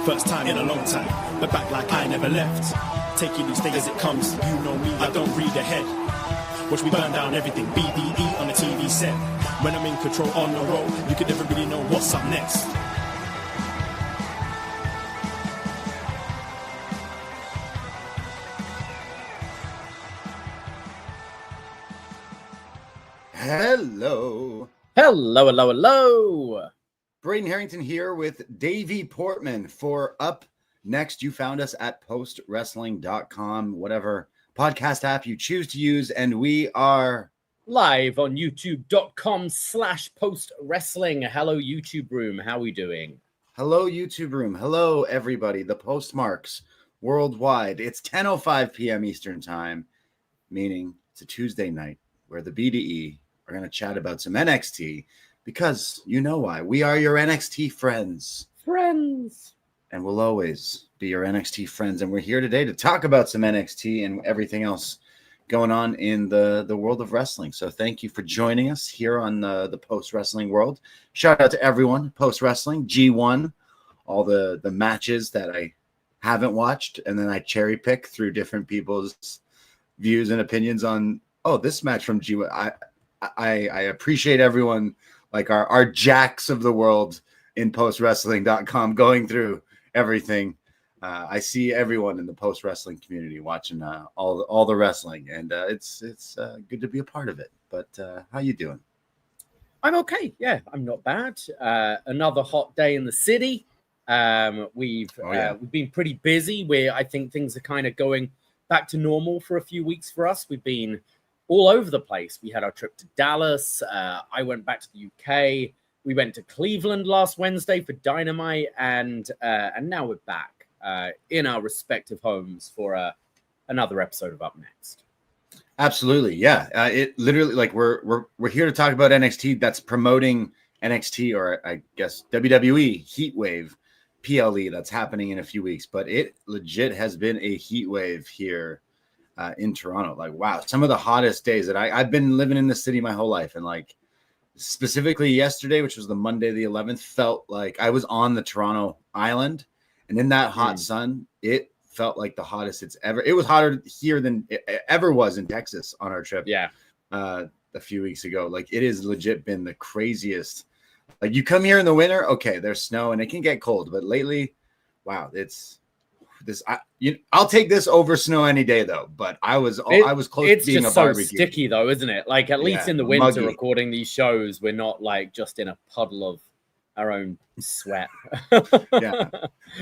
First time in a long time, but back like I never left. Taking each day as it comes, you know me, I don't read ahead. Watch me burn down everything, BDE on the TV set. When I'm in control on the road, you can never really know what's up next. Hello. Hello, hello, hello. Braden Herrington here with Davie Portman for Up Next. You found us at postwrestling.com, whatever podcast app you choose to use, and we are live on youtube.com/postwrestling. Hello, YouTube room. How are we doing? Hello, YouTube room. Hello, everybody. The postmarks worldwide. It's 10:05 p.m. Eastern time, meaning it's a Tuesday night where the BDE are going to chat about some NXT because you know why. We are your NXT friends. And we'll always be your NXT friends. And we're here today to talk about some NXT and everything else going on in the world of wrestling. So thank you for joining us here on the post-wrestling world. Shout out to everyone, post-wrestling, G1, all the matches that I haven't watched. And then I cherry pick through different people's views and opinions on, this match from G1. I appreciate everyone, like our jacks of the world in postwrestling.com going through everything. I see everyone in the post-wrestling community watching all the wrestling, and it's good to be a part of it. But how you doing? I'm okay. Yeah, I'm not bad. Another hot day in the city. We've been pretty busy. I think things are kind of going back to normal for a few weeks for us. We've been all over the place. We had our trip to Dallas. I went back to the UK. We went to Cleveland last Wednesday for Dynamite, and now we're back in our respective homes for another episode of Up Next. Absolutely, yeah. It literally, like, we're here to talk about NXT. That's promoting NXT, or I guess WWE Heatwave PLE that's happening in a few weeks. But it legit has been a heat wave here in Toronto. Like, wow, some of the hottest days that I've been living in the city my whole life, and like specifically yesterday, which was the Monday the 11th, felt like I was on the Toronto Island, and in that hot sun, it felt like the hottest it's ever. It was hotter here than it ever was in Texas on our trip. Yeah, a few weeks ago. Like, it is legit been the craziest. Like, you come here in the winter, okay, there's snow and it can get cold, but lately, wow, it's this. I'll take this over snow any day, though. But I was close to being a barbecue. It's so sticky, though, isn't it? Like, at least in the winter, muggy. Recording these shows, we're not like just in a puddle of our own sweat. Yeah,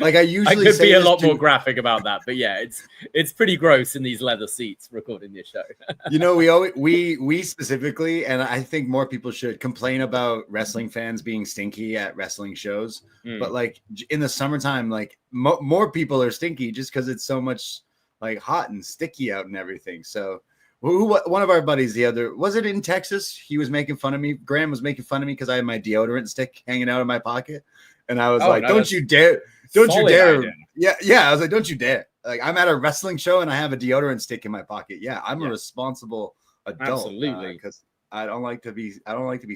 like I usually could be a lot more graphic about that, but yeah, it's pretty gross in these leather seats recording this show. we specifically, and I think more people should complain about wrestling fans being stinky at wrestling shows. But like in the summertime, like more people are stinky just because it's so much like hot and sticky out and everything. So one of our buddies was it in Texas? He was making fun of me. Graham was making fun of me because I had my deodorant stick hanging out of my pocket. And I was don't you dare. Idea. Yeah. I was like, don't you dare. Like, I'm at a wrestling show and I have a deodorant stick in my pocket. Yeah, I'm a responsible adult. Absolutely. Because I don't like to be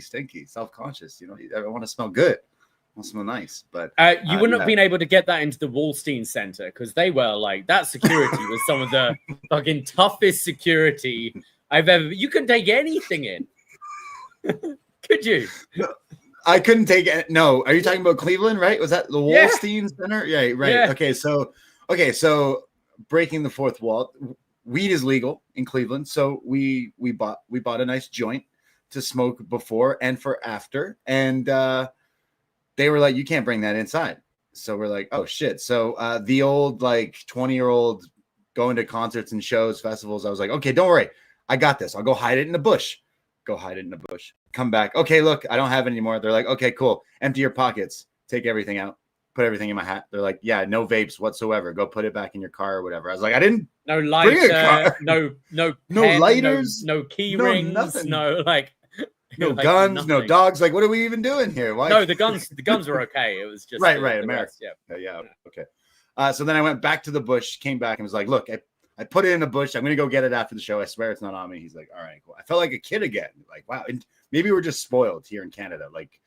stinky, self-conscious. You know, I want to smell good. I want to smell nice. But you wouldn't have been able to get that into the Wallstein Center because they were like, that security was some of the fucking toughest security I've ever. You couldn't take anything in. Could you? No, I couldn't take it. No, are you talking about Cleveland? Right? Was that the Wallstein Center? Yeah, right. Yeah. Okay, so breaking the fourth wall. Weed is legal in Cleveland, so we bought a nice joint to smoke before and for after, and they were like, you can't bring that inside. So we're like, oh shit. So the old like 20-year-old going to concerts and shows, festivals, I was like, okay, don't worry, I got this. I'll go hide it in the bush. Come back. Okay, look, I don't have it anymore. They're like, okay, cool. Empty your pockets. Take everything out. Put everything in my hat. They're like, yeah, no vapes whatsoever. Go put it back in your car or whatever. I was like, I didn't. No lighter. No lighters. No key rings. Nothing. No like. No like guns. Nothing. No dogs. Like, what are we even doing here? Why? No, the guns were okay. It was just right. America. Yeah. Okay. So then I went back to the bush. Came back and was like, look, I put it in a bush. I'm gonna go get it after the show. I swear it's not on me. He's like, all right, cool. I felt like a kid again. Like, wow. And maybe we're just spoiled here in Canada. Like,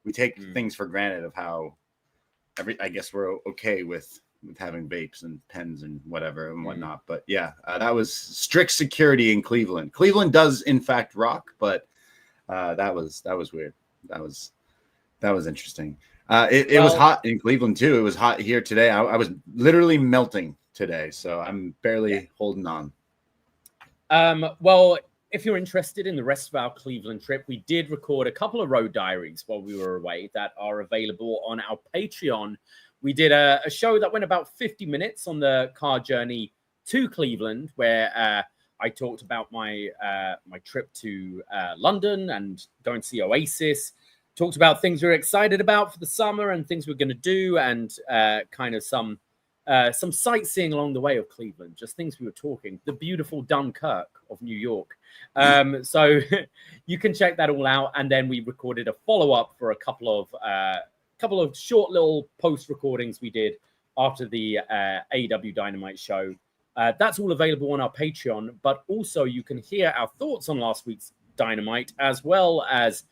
we take things for granted of how I guess we're okay with having vapes and pens and whatever and whatnot. But yeah, that was strict security in Cleveland. Cleveland does in fact rock, but that was weird. That was interesting. It was hot in Cleveland too. It was hot here today. I was literally melting today, so I'm barely holding on. Well, if you're interested in the rest of our Cleveland trip, we did record a couple of road diaries while we were away that are available on our Patreon. We did a show that went about 50 minutes on the car journey to Cleveland, where I talked about my trip to London and going to see Oasis. Talked about things we were excited about for the summer and things we're going to do, and kind of some sightseeing along the way of Cleveland, just things we were talking. The beautiful Dunkirk of New York. So you can check that all out. And then we recorded a follow-up for a couple of short little post recordings we did after the AEW Dynamite show. That's all available on our Patreon, but also you can hear our thoughts on last week's Dynamite, as well as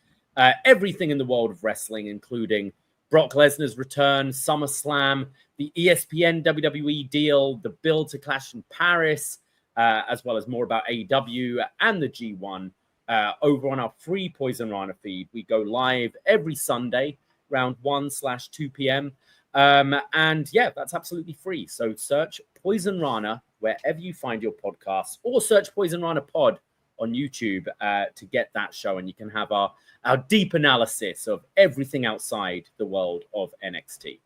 everything in the world of wrestling, including Brock Lesnar's return, SummerSlam, the ESPN WWE deal, the build to Clash in Paris, as well as more about AEW and the G1 over on our free Poisonrana feed. We go live every Sunday around 1/2 p.m. And yeah, that's absolutely free. So search Poisonrana wherever you find your podcasts, or search Poisonrana Pod on YouTube to get that show. And you can have our deep analysis of everything outside the world of NXT.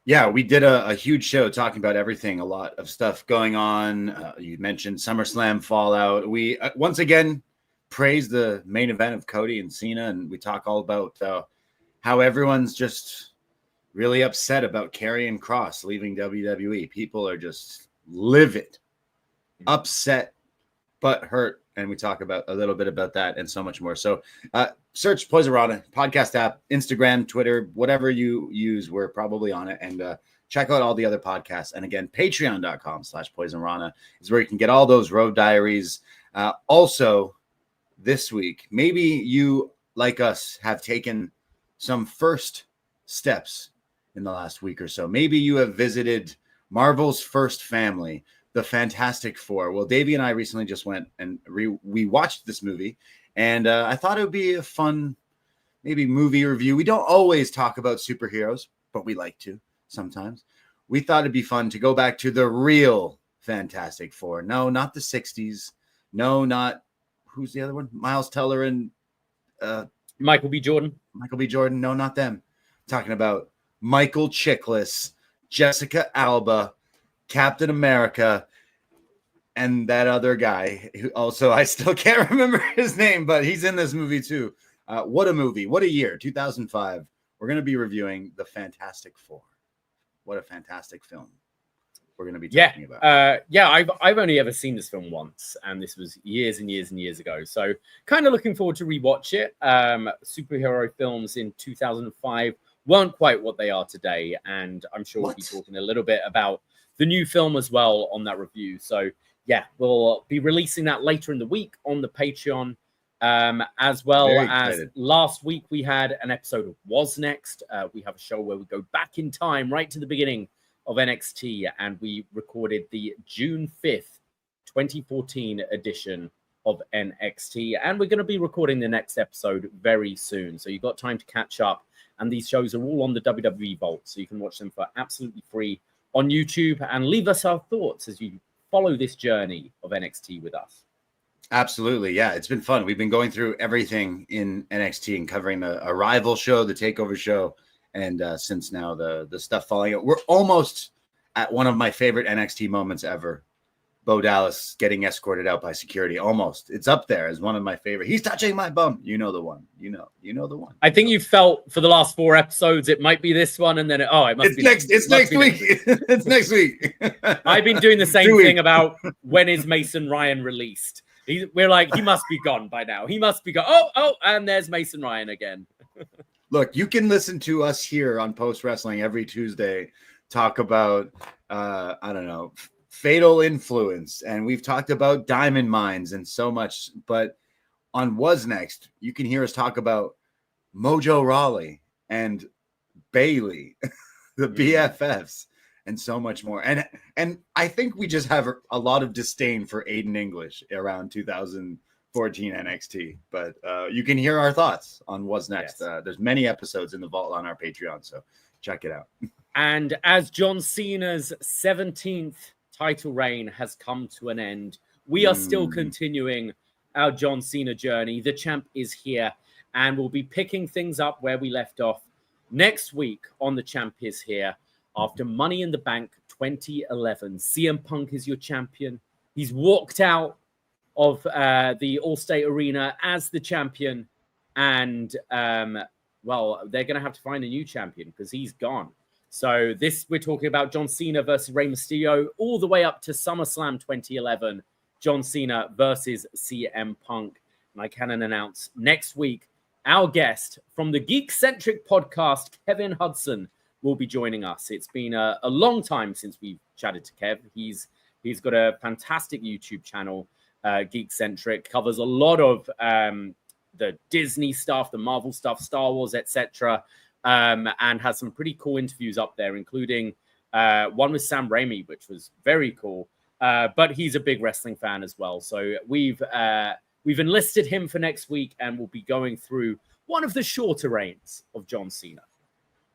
Yeah, we did a huge show talking about everything, a lot of stuff going on. You mentioned SummerSlam Fallout. We once again praised the main event of Cody and Cena, and we talk all about how everyone's just really upset about Karrion Kross leaving WWE. People are just livid, upset, but hurt. And we talk about a little bit about that and so much more. So search Poisonrana podcast app, Instagram, Twitter, whatever you use, we're probably on it. And check out all the other podcasts. And again, patreon.com/Poisonrana is where you can get all those road diaries. Also, this week, maybe you, like us, have taken some first steps in the last week or so. Maybe you have visited Marvel's first family, the Fantastic Four. Well, Davie and I recently just went and we watched this movie, and I thought it would be a fun, maybe movie review. We don't always talk about superheroes, but we like to sometimes. We thought it'd be fun to go back to the real Fantastic Four. No, not the 60s. No, not, who's the other one? Miles Teller and Michael B. Jordan. Michael B. Jordan. No, not them. Talking about Michael Chiklis, Jessica Alba, Captain America, and that other guy who also, I still can't remember his name, but he's in this movie too. What a movie. What a year, 2005. We're going to be reviewing The Fantastic Four. What a fantastic film we're going to be talking about. I've only ever seen this film once, and this was years and years and years ago. So kind of looking forward to rewatch it. Superhero films in 2005 weren't quite what they are today, and I'm sure we'll be talking a little bit about the new film as well on that review. So yeah, we'll be releasing that later in the week on the Patreon, as well as last week we had an episode of Was Next. We have a show where we go back in time right to the beginning of NXT, and we recorded the June 5th 2014 edition of NXT, and we're going to be recording the next episode very soon, so you've got time to catch up. And these shows are all on the WWE Vault, so you can watch them for absolutely free on YouTube, and leave us our thoughts as you follow this journey of NXT with us. Absolutely. Yeah, it's been fun. We've been going through everything in NXT and covering the Arrival show, the Takeover show, and since now the stuff falling out. We're almost at one of my favorite NXT moments ever. Bo Dallas getting escorted out by security. Almost. It's up there as one of my favorite. He's touching my bum. You know the one. You know the one. I think you felt for the last 4 episodes it might be this one, and then it must be next. It's next week. It's next week. I've been doing the same thing about when is Mason Ryan released. We're like, he must be gone by now. He must be gone. Oh, and there's Mason Ryan again. Look, you can listen to us here on Post Wrestling every Tuesday talk about I don't know, Fatal Influence, and we've talked about Diamond Mines and so much, but on Was Next, you can hear us talk about Mojo Rawley and Bailey, the BFFs, and so much more. And I think we just have a lot of disdain for Aiden English around 2014 NXT. But you can hear our thoughts on what's next. Yes. There's many episodes in the vault on our Patreon, so check it out. And as John Cena's 17th title reign has come to an end, we are still continuing our John Cena journey. The champ is here, and we'll be picking things up where we left off next week on The Champ Is Here. After Money in the Bank 2011, CM Punk is your champion. He's walked out of the Allstate Arena as the champion, and well, they're going to have to find a new champion because he's gone. So we're talking about John Cena versus Rey Mysterio, all the way up to SummerSlam 2011, John Cena versus CM Punk. And I can announce next week, our guest from the Geek-Centric podcast, Kevin Hudson, will be joining us. It's been a long time since we've chatted to Kev. He's got a fantastic YouTube channel, Geek-Centric, covers a lot of the Disney stuff, the Marvel stuff, Star Wars, etc., and has some pretty cool interviews up there, including one with Sam Raimi, which was very cool. But he's a big wrestling fan as well. So we've enlisted him for next week, and we'll be going through one of the shorter reigns of John Cena.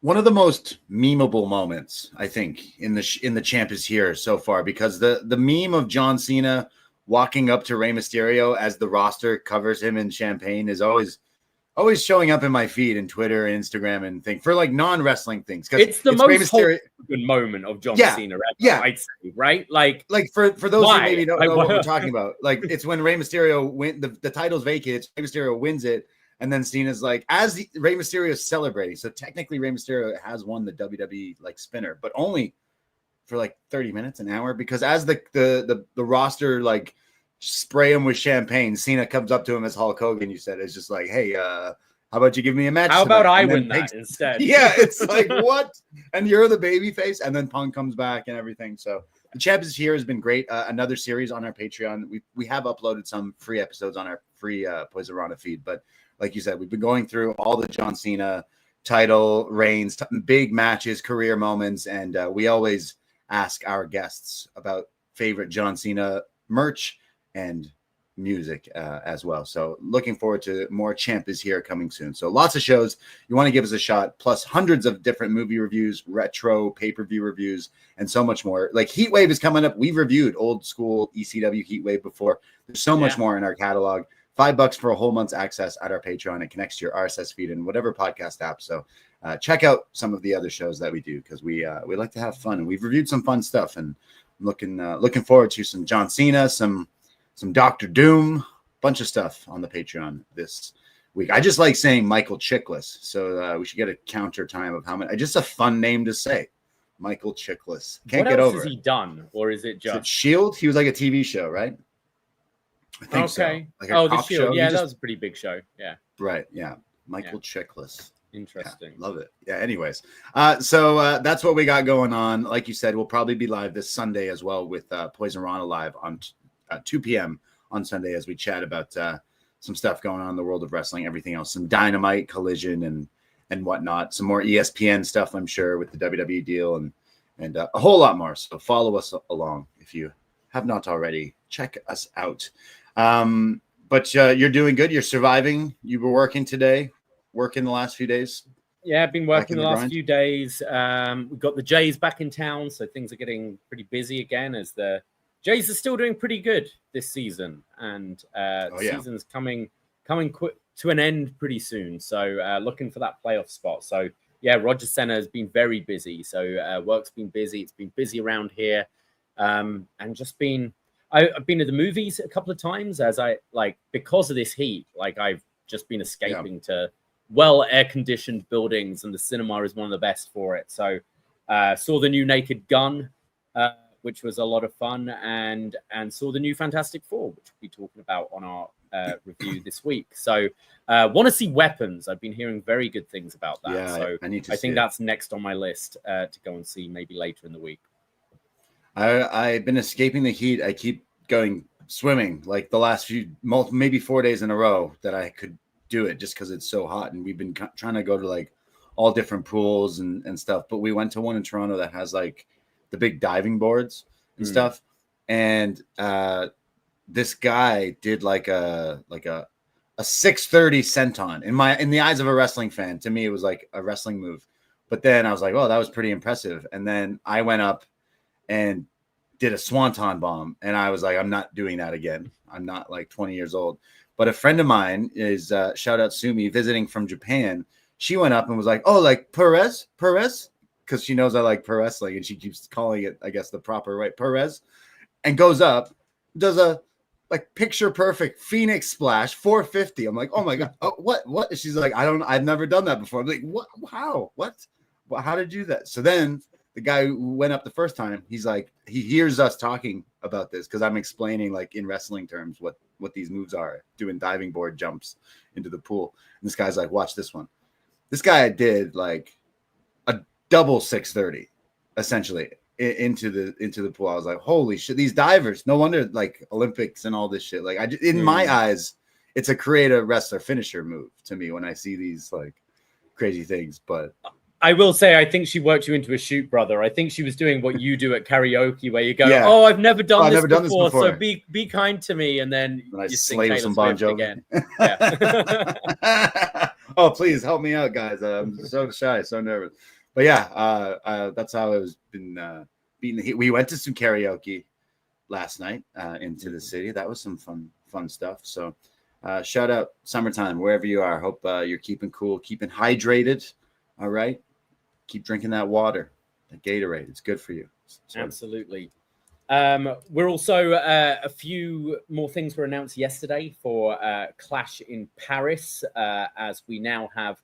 One of the most memeable moments, I think, in the Champ Is Here so far, because the meme of John Cena walking up to Rey Mysterio as the roster covers him in champagne is always showing up in my feed and Twitter and Instagram and things for like non-wrestling things. It's the most good moment of John Cena ever, I'd say, right? Like for those who maybe don't know what we're talking about, like it's when Rey Mysterio the title's vacated, Rey Mysterio wins it, and then Cena's like, Rey Mysterio is celebrating. So technically Rey Mysterio has won the WWE like spinner, but only for like 30 minutes, an hour, because as the roster like spray him with champagne, Cena comes up to him as Hulk Hogan, you said, it's just like, hey, how about you give me a match? How about I win that instead? Yeah, it's like, what? And you're the baby face, and then Punk comes back and everything. So the Champ Is Here has been great. Another series on our Patreon. We have uploaded some free episodes on our free Poisonrana feed, but like you said, we've been going through all the John Cena title reigns, big matches, career moments, and we always ask our guests about favorite John Cena merch and music as well. So looking forward to more Champ Is Here coming soon. So lots of shows. You want to give us a shot, plus hundreds of different movie reviews, retro pay-per-view reviews, and so much more. Like Heatwave is coming up. We've reviewed old school ECW Heatwave before. There's so much more in our catalog. $5 for a whole month's access at our Patreon. It connects to your RSS feed and whatever podcast app. So check out some of the other shows that we do, because we like to have fun, and we've reviewed some fun stuff, and I'm looking forward to some John Cena, some Dr. Doom, bunch of stuff on the Patreon this week. I just like saying Michael Chiklis, so we should get a counter time of how many. Just a fun name to say, Michael Chiklis. Can't get over it. What else has he done, or is it just Shield? He was like a TV show, right? I think so. Like the Shield. Yeah, that was a pretty big show. Yeah. Right. Yeah. Michael Chiklis. Interesting. Yeah, love it. Yeah. Anyways, so that's what we got going on. Like you said, we'll probably be live this Sunday as well with Poisonrana live on 2 p.m. on Sunday as we chat about some stuff going on in the world of wrestling, everything else, some Dynamite, Collision, and whatnot, some more ESPN stuff, I'm sure, with the WWE deal and a whole lot more. So follow us along if you have not already. Check us out. But you're doing good. You're surviving. You were working today, working the last few days. Yeah, I've been working the last few days. We've got the Jays back in town, so things are getting pretty busy again, as the Jays are still doing pretty good this season, and season's coming to an end pretty soon. So looking for that playoff spot. So yeah, Rogers Center has been very busy. So work's been busy. It's been busy around here, and just been. I've been to the movies a couple of times because of this heat. Like I've just been escaping to well air-conditioned buildings, and the cinema is one of the best for it. So saw the new Naked Gun, which was a lot of fun, and saw the new Fantastic Four, which we'll be talking about on our review this week. So want to see Weapons. I've been hearing very good things about that. Yeah, so I think that's next on my list to go and see maybe later in the week. I've been escaping the heat. I keep going swimming like the last maybe 4 days in a row that I could do it just because it's so hot. And we've been trying to go to like all different pools and stuff. But we went to one in Toronto that has like the big diving boards and stuff. And this guy did like a 630 senton. In the eyes of a wrestling fan, to me, it was like a wrestling move. But then I was like, oh, that was pretty impressive. And then I went up and did a swanton bomb. And I was like, I'm not doing that again. I'm not like 20 years old. But a friend of mine is, shout out Sumi, visiting from Japan. She went up and was like, oh, like Perez? Because she knows I like pro wrestling. And she keeps calling it, I guess, the proper way, Perez. And goes up, does a like picture perfect Phoenix splash 450. I'm like, oh my God. Oh, what? She's like, I've never done that before. I'm like, what? How? What? Well, how did you do that? So then the guy who went up the first time, he's like, he hears us talking about this because I'm explaining like in wrestling terms what these moves are, doing diving board jumps into the pool. And this guy's like, watch this one. This guy did like a double 630 essentially into the pool. I was like, holy shit, these divers, no wonder like Olympics and all this shit. Like in my eyes, it's a creative wrestler finisher move to me when I see these like crazy things. But I will say, I think she worked you into a shoot, brother. I think she was doing what you do at karaoke, where you go, "Oh, I've never done this before, so be kind to me," and then you slay with some Bon Jovi again. Yeah. Oh, please help me out, guys. I'm so shy, so nervous. But yeah, that's how I was been beating the heat. We went to some karaoke last night into the city. That was some fun stuff. So shout out summertime wherever you are. Hope you're keeping cool, keeping hydrated. All right. Keep drinking that water, that Gatorade. It's good for you. So. Absolutely. We're also a few more things were announced yesterday for Clash in Paris, as we now have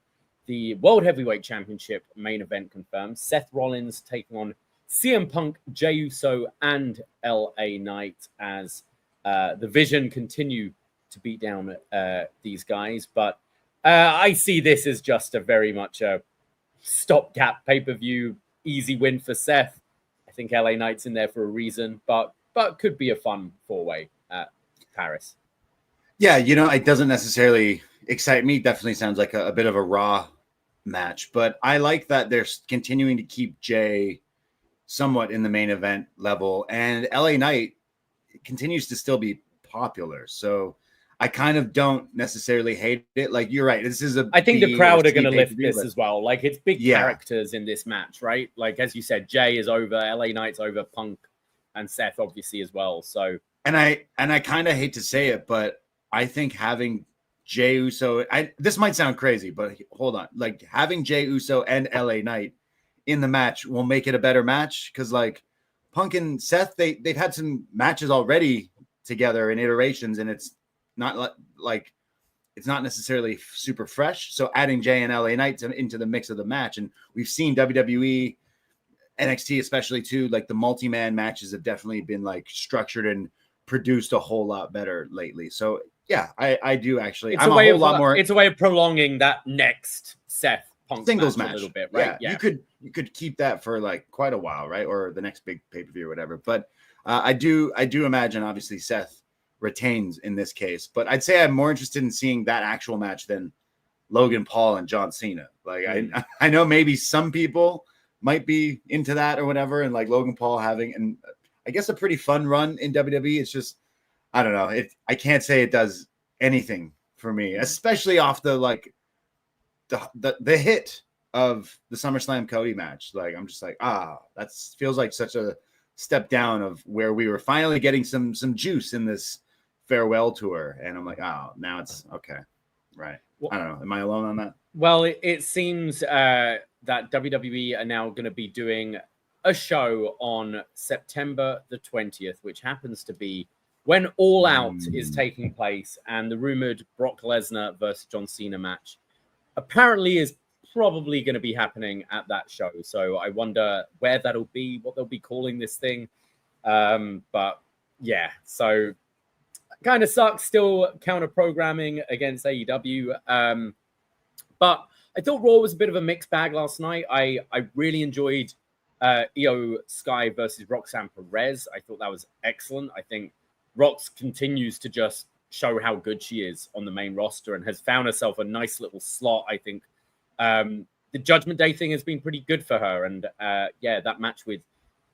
the World Heavyweight Championship main event confirmed. Seth Rollins taking on CM Punk, Jey Uso, and LA Knight as the Vision continue to beat down these guys. But I see this as just a very much a stopgap pay-per-view, easy win for Seth. I think LA Knight's in there for a reason, but could be a fun four-way at Paris. Yeah, it doesn't necessarily excite me. Definitely sounds like a bit of a Raw match, but I like that they're continuing to keep Jay somewhat in the main event level, and LA Knight continues to still be popular. So I kind of don't necessarily hate it. Like, you're right. This is I think the crowd are going to lift this as well. Like, it's big characters in this match, right? Like, as you said, Jay is over, LA Knight's over, Punk and Seth obviously as well. So, and I kind of hate to say it, but I think having Jey Uso, this might sound crazy, but hold on. Like, having Jey Uso and LA Knight in the match will make it a better match, because like Punk and Seth, they've had some matches already together in iterations, and it's not like it's not necessarily super fresh. So adding Jay and LA Knight into the mix of the match, and we've seen WWE, NXT especially too, like the multi-man matches have definitely been like structured and produced a whole lot better lately. So yeah, I do actually. It's a way of prolonging that next Seth Punk singles match a little bit, right? Yeah. You could keep that for like quite a while, right? Or the next big pay-per-view or whatever. But I do imagine obviously Seth retains in this case, but I'd say I'm more interested in seeing that actual match than Logan Paul and John Cena. Like I know maybe some people might be into that or whatever, and like Logan Paul having, and I guess, a pretty fun run in WWE. It's just, I don't know. I can't say it does anything for me, especially off the like the hit of the SummerSlam Cody match. Like, I'm just like, that feels like such a step down of where we were finally getting some juice in this farewell tour, and I'm like, now it's okay, right? Well, I don't know. Am I alone on that? Well, it seems that WWE are now going to be doing a show on September the 20th, which happens to be when All Out is taking place, and the rumored Brock Lesnar versus John Cena match apparently is probably going to be happening at that show. So I wonder where that'll be, what they'll be calling this thing. But yeah, so kind of sucks, still counter programming against AEW. But I thought Raw was a bit of a mixed bag last night. I really enjoyed Io Sky versus Roxanne Perez. I thought that was excellent. I think Rox continues to just show how good she is on the main roster and has found herself a nice little slot, I think, the Judgment Day thing has been pretty good for her. And yeah, that match with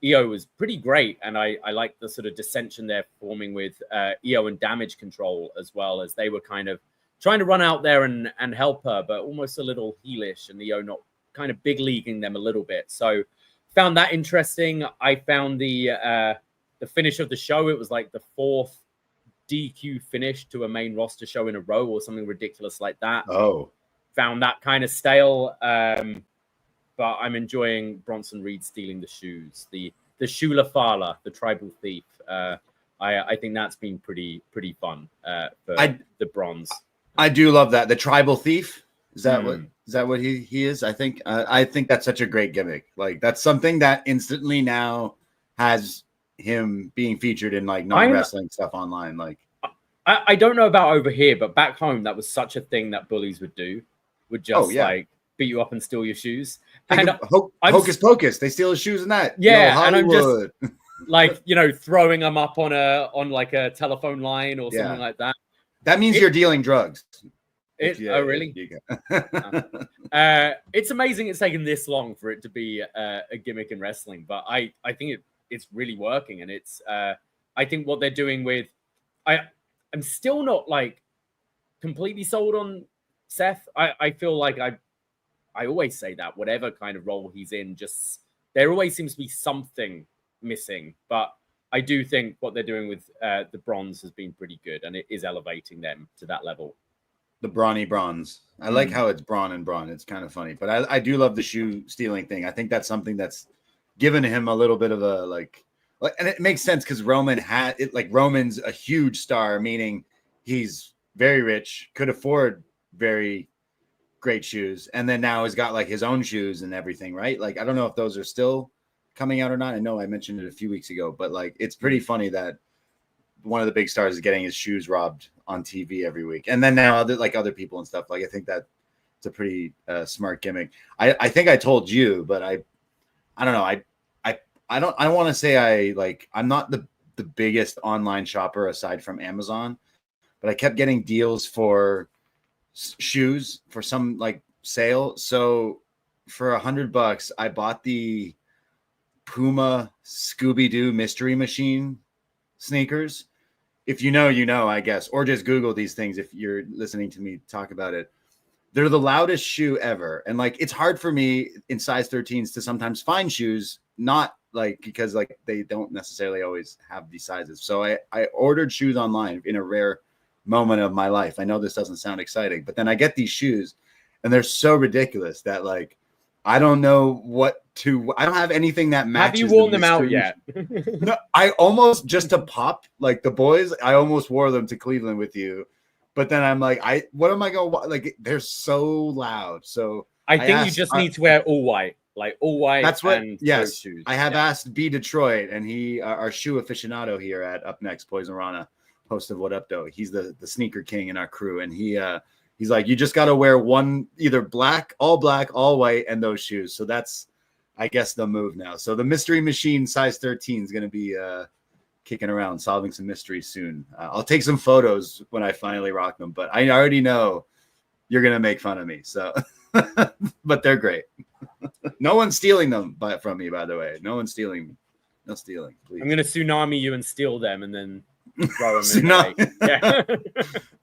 Io was pretty great. And I like the sort of dissension they're forming with Io and Damage Control, as well, as they were kind of trying to run out there and help her, but almost a little heelish, and Io not kind of big leaguing them a little bit. So found that interesting. I found the finish of the show, it was like the 4th DQ finish to a main roster show in a row or something ridiculous like that. Oh, found that kind of stale. But I'm enjoying Bronson Reed stealing the shoes, the Shula Fala, the tribal thief. I think that's been pretty fun for the Bronze. I do love that. The tribal thief. Is that what he is? I think that's such a great gimmick. Like, that's something that instantly now has him being featured in like non-wrestling stuff online. Like, I don't know about over here, but back home that was such a thing that bullies would do. Would just like beat you up and steal your shoes. And Hocus Pocus, they steal his shoes and that. Yeah, and I'm just like, throwing them up on like a telephone line or something like that. That means you're dealing drugs. Oh, really? It's amazing it's taken this long for it to be a gimmick in wrestling, but I think it's really working, and it's I think what they're doing with I'm still not like completely sold on Seth. I feel like I always say that whatever kind of role he's in, just there always seems to be something missing, but I do think what they're doing with the Bronze has been pretty good, and it is elevating them to that level. The brawny bronze. I like how it's brawn and brawn. It's kind of funny, but I do love the shoe stealing thing. I think that's something that's given him a little bit of a like, and it makes sense because Roman's a huge star, meaning he's very rich, could afford very great shoes, and then now he's got like his own shoes and everything, right? Like, I don't know if those are still coming out or not. I know I mentioned it a few weeks ago, but like, it's pretty funny that one of the big stars is getting his shoes robbed on TV every week, and then now other people and stuff. Like, I think that it's a pretty smart gimmick. I think I told you, but I don't know. I want to say I'm not the biggest online shopper aside from Amazon, but I kept getting deals for shoes for some like sale. So for $100, I bought the Puma Scooby-Doo Mystery Machine sneakers. If you know, I guess, or just Google these things if you're listening to me talk about it. They're the loudest shoe ever. And like, it's hard for me in size 13s to sometimes find shoes, not like because like they don't necessarily always have these sizes. So I ordered shoes online in a rare moment of my life. I know this doesn't sound exciting, but then I get these shoes and they're so ridiculous that like, I don't know I don't have anything that matches. Have you worn them out yet? No, I almost, just to pop like the boys, I almost wore them to Cleveland with you. But then I'm like, what am I going to, like, they're so loud. So I think you just need to wear all white, like all white. That's what, and yes. Shoes. I have asked B Detroit, and he, our shoe aficionado here at upNXT, Poisonrana, host of What Up Though. He's the sneaker king in our crew. And he's like, you just got to wear one, either black, all white, and those shoes. So that's, I guess, the move now. So the Mystery Machine size 13 is going to be kicking around, solving some mysteries soon. I'll take some photos when I finally rock them, but I already know you're going to make fun of me. So, but they're great. No one's stealing them from me, by the way. No one's stealing. No stealing, please. I'm going to tsunami you and steal them and then throw them in. Yeah.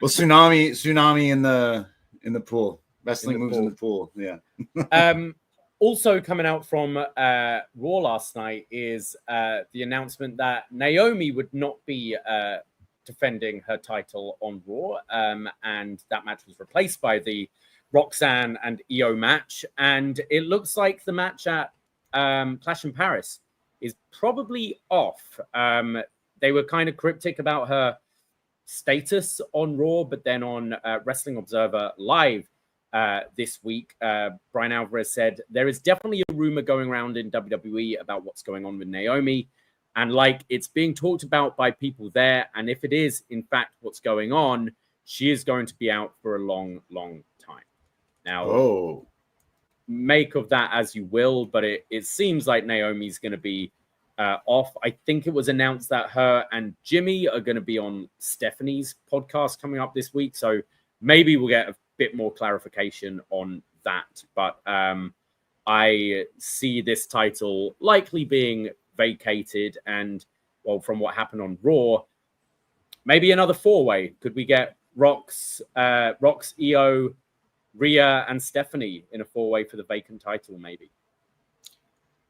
Well, tsunami in the pool. Wrestling moves in the pool. Yeah. Also coming out from Raw last night is the announcement that Naomi would not be defending her title on Raw, and that match was replaced by the Roxanne and Io match. And it looks like the match at Clash in Paris is probably off. They were kind of cryptic about her status on Raw, but then on Wrestling Observer Live this week, Brian Alvarez said there is definitely a rumor going around in WWE about what's going on with Naomi, and like it's being talked about by people there, and if it is in fact what's going on, she is going to be out for a long time. Now, make of that as you will, but it seems like Naomi's going to be off. I think it was announced that her and Jimmy are going to be on Stephanie's podcast coming up this week, so maybe we'll get a bit more clarification on that. But I see this title likely being vacated, and well, from what happened on Raw, maybe another 4-way. Could we get Rox, Io, Rhea, and Stephanie in a 4-way for the vacant title? Maybe.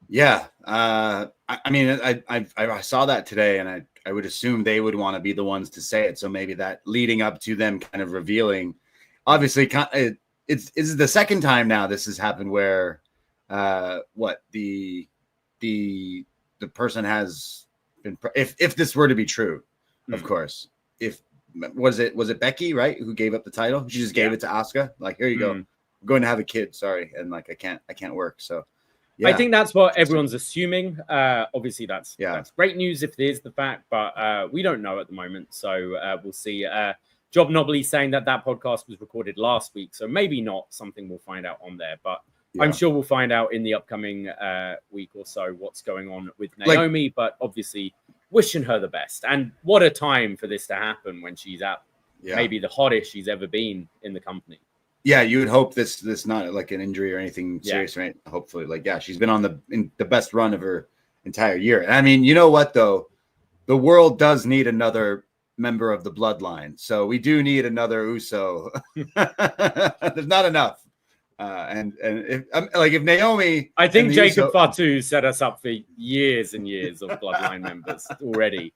Yeah, I mean, I saw that today, and I would assume they would want to be the ones to say it. So maybe that leading up to them kind of revealing, obviously, it's the second time now this has happened where, the person has been, if this were to be true, of course, was it Becky, right, who gave up the title? She just gave it to Asuka. Like, here you go. I'm going to have a kid. Sorry, and like I can't work. So. Yeah. I think that's what everyone's assuming. Obviously, that's great news if it is the fact, but we don't know at the moment. So we'll see. Job Nobly saying that podcast was recorded last week, so maybe not something we'll find out on there. But I'm sure we'll find out in the upcoming week or so what's going on with Naomi. But obviously, wishing her the best. And what a time for this to happen when she's at maybe the hottest she's ever been in the company. Yeah, you would hope this not like an injury or anything serious, right? Hopefully, she's been on the best run of her entire year. And I mean, you know what though, the world does need another member of the bloodline, so we do need another Uso. There's not enough, and if Naomi, I think Jacob Fatu set us up for years and years of bloodline members already.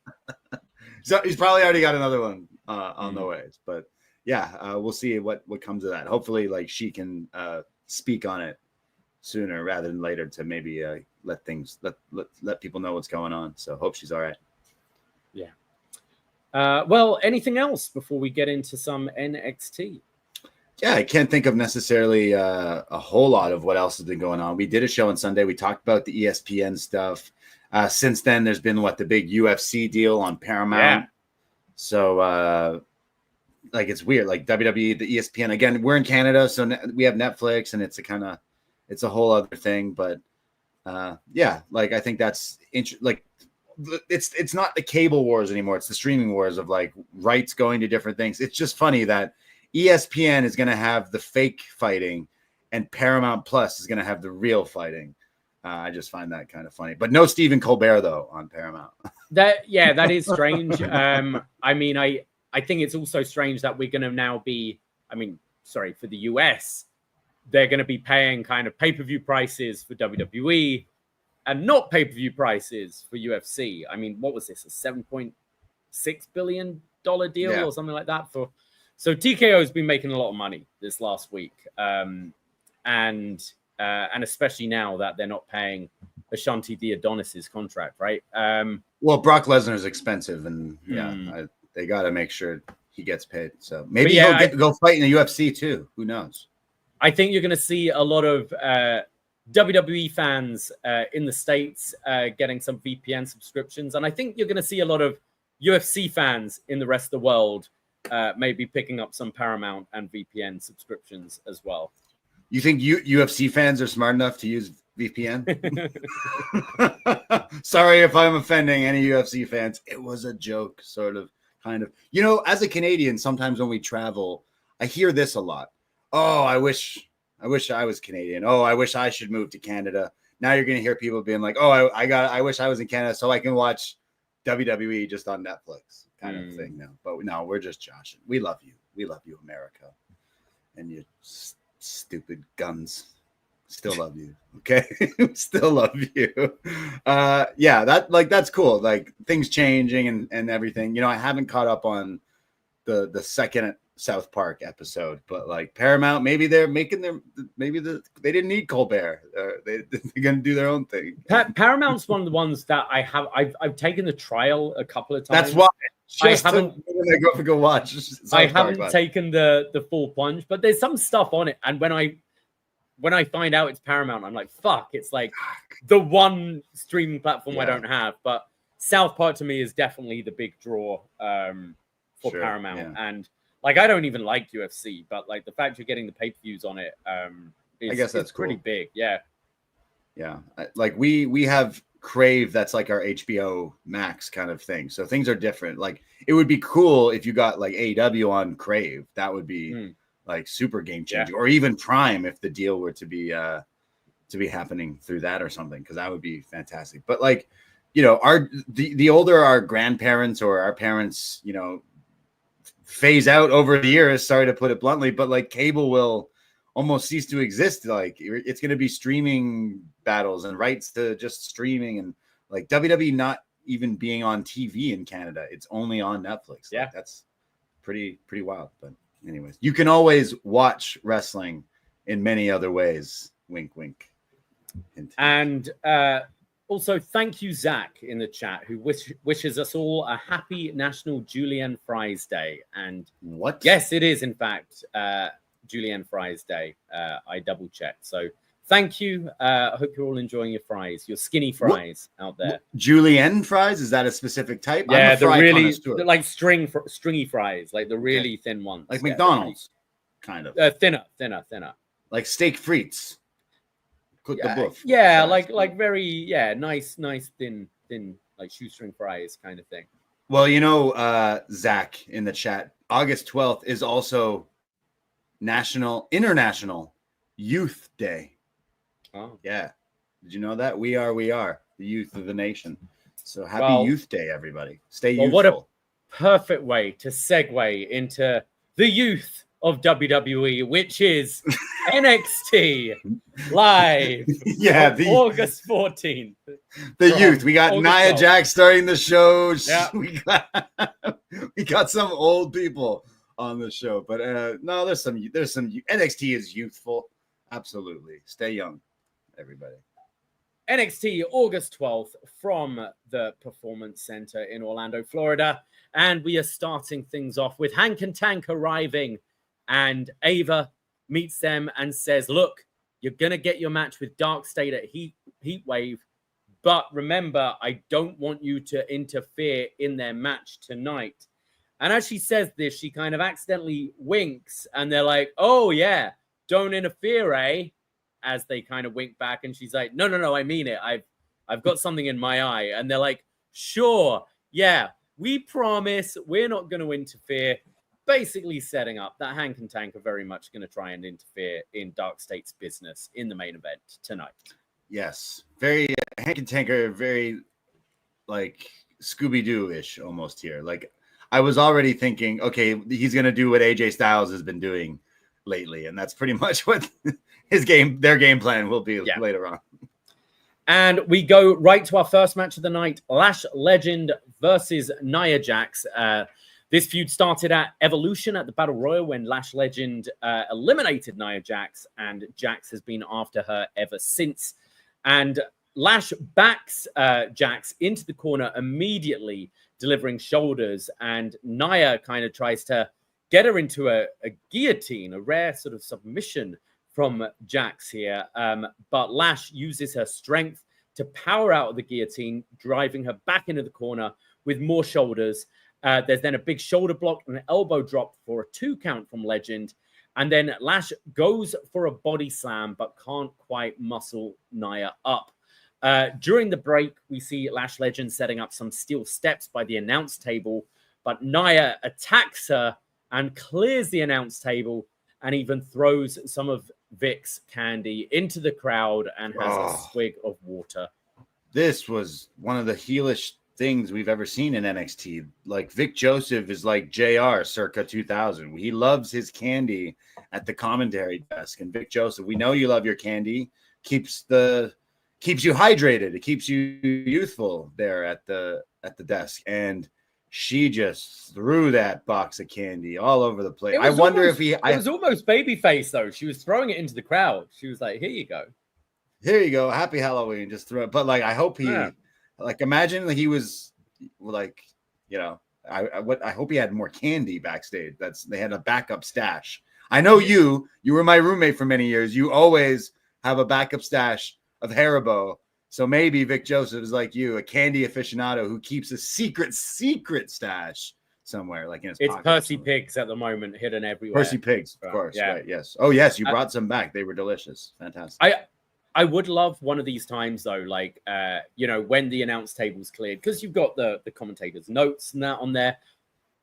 So he's probably already got another one on the way, but. Yeah, we'll see what comes of that. Hopefully, she can speak on it sooner rather than later to maybe let people know what's going on. So hope she's all right. Yeah. Well, anything else before we get into some NXT? Yeah, I can't think of necessarily a whole lot of what else has been going on. We did a show on Sunday. We talked about the ESPN stuff. Since then, there's been the big UFC deal on Paramount. Yeah. So. It's weird, WWE, the ESPN. Again, we're in Canada, so we have Netflix, and it's a whole other thing. But I think that's it's not the cable wars anymore. It's the streaming wars of rights going to different things. It's just funny that ESPN is going to have the fake fighting, and Paramount Plus is going to have the real fighting. I just find that kind of funny. But no Stephen Colbert though on Paramount. That is strange. I think it's also strange that we're going to now be, for the US, they're going to be paying kind of pay-per-view prices for WWE and not pay-per-view prices for UFC. I mean, what was this, a $7.6 billion deal or something like that? So TKO has been making a lot of money this last week. And especially now that they're not paying Ashanti the Adonis's contract, right? Well, Brock Lesnar is expensive, and they got to make sure he gets paid. So maybe he'll go fight in the UFC too. Who knows? I think you're going to see a lot of WWE fans in the States getting some VPN subscriptions. And I think you're going to see a lot of UFC fans in the rest of the world maybe picking up some Paramount and VPN subscriptions as well. You think UFC fans are smart enough to use VPN? Sorry if I'm offending any UFC fans. It was a joke, sort of. Kind of, as a Canadian, sometimes when we travel, I hear this a lot. Oh, I wish I was Canadian. Oh, I wish I should move to Canada. Now you're going to hear people being like, oh, I wish I was in Canada so I can watch WWE just on Netflix kind of thing now. But no, we're just joshing. We love you. We love you, America. And your stupid guns. Still love you. Okay. Still love you. That's cool. Things changing and everything. I haven't caught up on the second South Park episode, but Paramount, maybe they're making they didn't need Colbert. They're going to do their own thing. Paramount's one of the ones that I've taken the trial a couple of times. That's why I haven't go watch. I haven't taken the full plunge, but there's some stuff on it. And when I find out it's Paramount, I'm like, fuck, it's the one streaming platform I don't have. But South Park to me is definitely the big draw for Paramount. Yeah. And I don't even like UFC, but the fact you're getting the pay-per-views on it, I guess that's pretty big. Yeah. Yeah. We have Crave, that's our HBO Max kind of thing. So things are different. It would be cool if you got AEW on Crave. That would be like super game changer, or even Prime if the deal were to be happening through that or something, because that would be fantastic. But like, you know, the older our grandparents or our parents, you know, phase out over the years, sorry to put it bluntly, but like cable will almost cease to exist. Like it's going to be streaming battles and rights to just streaming, and like WWE not even being on TV in Canada, it's only on Netflix. Yeah, like, that's pretty wild. But anyways, you can always watch wrestling in many other ways. Wink, wink. Hint, hint. And also, thank you, Zach, in the chat, who wishes us all a happy National Julienne Fries Day. And what? Yes, it is, in fact, Julienne Fries Day. I double checked. So thank you. I hope you're all enjoying your fries, your skinny fries out there. Julienne fries? Is that a specific type? Yeah, the really like stringy fries, like the really thin ones. Like McDonald's, kind of. Thinner. Like steak frites. Cook the buff. Yeah, like very nice thin like shoestring fries kind of thing. Well, you know, Zach in the chat, August 12th is also International Youth Day. Oh. Yeah. Did you know that? We are the youth of the nation. So happy Youth Day, everybody. Stay youthful. What a perfect way to segue into the youth of WWE, which is NXT Live. Yeah, August 14th. The youth. We got Nia Jax starting the show. Yeah. We got some old people on the show, but no, there's some NXT is youthful. Absolutely. Stay young, everybody. NXT August 12th from the Performance Center in Orlando, Florida. And we are starting things off with Hank and Tank arriving. And Ava meets them and says, look, you're going to get your match with DarkState at Heatwave. But remember, I don't want you to interfere in their match tonight. And as she says this, she kind of accidentally winks. And they're like, oh, yeah, don't interfere, eh? As they kind of wink back. And she's like, no, I mean it. I've got something in my eye. And they're like, sure, yeah, we promise we're not going to interfere. Basically setting up that Hank and Tank are very much going to try and interfere in DarkState's business in the main event tonight. Yes. Very Hank and Tank are very like Scooby-Doo-ish almost here. Like I was already thinking, okay, he's going to do what AJ Styles has been doing lately. And that's pretty much what their game plan will be later on. And we go right to our first match of the night, Lash Legend versus Nia Jax. This feud started at Evolution at the Battle Royal when Lash Legend eliminated Nia Jax, and Jax has been after her ever since. And Lash backs Jax into the corner immediately, delivering shoulders, and Nia kind of tries to get her into a guillotine, a rare sort of submission from Jax here. But Lash uses her strength to power out of the guillotine, driving her back into the corner with more shoulders. There's then a big shoulder block and an elbow drop for a 2 count from Legend. And then Lash goes for a body slam, but can't quite muscle Nia up. During the break, we see Lash Legend setting up some steel steps by the announce table, but Nia attacks her and clears the announce table and even throws some of Vic's candy into the crowd and has a swig of water. This was one of the heelish things we've ever seen in NXT. Like Vic Joseph is like JR circa 2000. He loves his candy at the commentary desk. And Vic Joseph, we know you love your candy. Keeps you hydrated. It keeps you youthful there at the desk. And she just threw that box of candy all over the place. I wonder if it was almost babyface though. She was throwing it into the crowd. She was like, "Here you go, here you go, happy Halloween." Just throw it. But like, I hope he. Like, imagine he was like, you know, I hope he had more candy backstage. They had a backup stash. I know you were my roommate for many years. You always have a backup stash of Haribo. So maybe Vic Joseph is like you, a candy aficionado who keeps a secret stash somewhere, like in his pocket. It's Percy Pigs at the moment, hidden everywhere. Percy Pigs, of course. Yeah. Right, yes. Oh, yes, you brought some back. They were delicious. Fantastic. I would love one of these times though, like you know, when the announce table's cleared, because you've got the commentators' notes and that on there.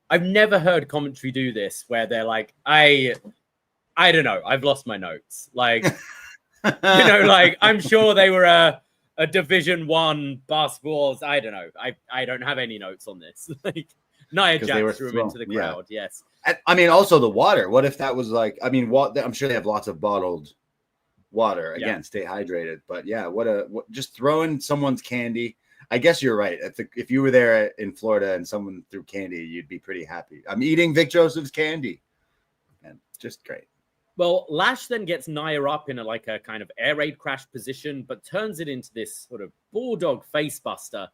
I've never heard commentary do this where they're like, I I don't know. I've lost my notes. Like, like I'm sure they were a Division 1 basketballs. I don't know. I don't have any notes on this. Like Nia Jax threw him into the crowd. Yeah. Yes. I mean, also the water. What if that was like? I mean, I'm sure they have lots of bottled water. Again, stay hydrated. But yeah, just throwing someone's candy. I guess you're right. If you were there in Florida and someone threw candy, you'd be pretty happy. I'm eating Vic Joseph's candy, and just great. Well, Lash then gets Nia up in a kind of air raid crash position, but turns it into this sort of bulldog face buster.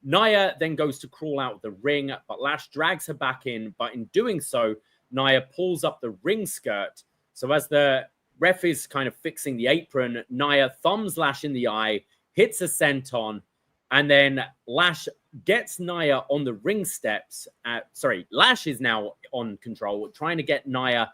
Nia then goes to crawl out of the ring, but Lash drags her back in. But in doing so, Nia pulls up the ring skirt. So as the ref is kind of fixing the apron, Nia thumbs Lash in the eye, hits a senton, and then Lash gets Nia on the ring steps. Lash is now on control, trying to get Nia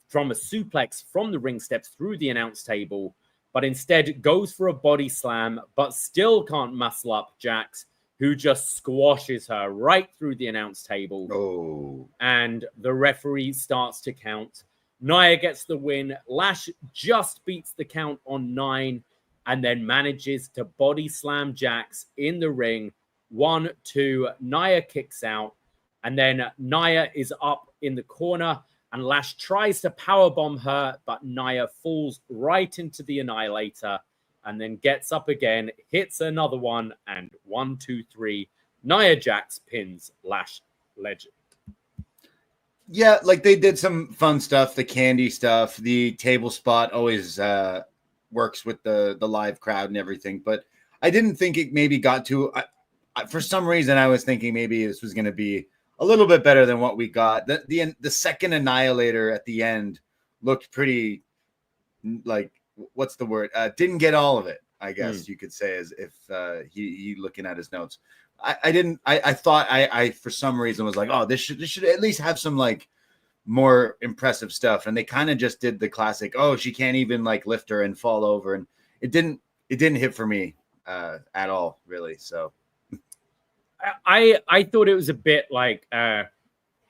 from a suplex from the ring steps through the announce table, but instead goes for a body slam, but still can't muscle up Jax, who just squashes her right through the announce table. Oh. And the referee starts to count. Nia gets the win. Lash just beats the count on 9 and then manages to body slam Jax in the ring. 1, 2, Nia kicks out. And then Nia is up in the corner and Lash tries to powerbomb her, but Nia falls right into the Annihilator and then gets up again, hits another one, and 1, 2, 3. Nia Jax pins Lash Legend. Yeah, like they did some fun stuff, the candy stuff, the table spot always works with the live crowd and everything. But I didn't think it maybe got to. For some reason, I was thinking maybe this was going to be a little bit better than what we got. The second Annihilator at the end looked pretty, like, what's the word? Didn't get all of it, I guess you could say, as if he looking at his notes. I thought I for some reason was like, oh, this should at least have some like more impressive stuff. And they kind of just did the classic, oh, she can't even like lift her and fall over. And it didn't hit for me at all, really. So I thought it was a bit like I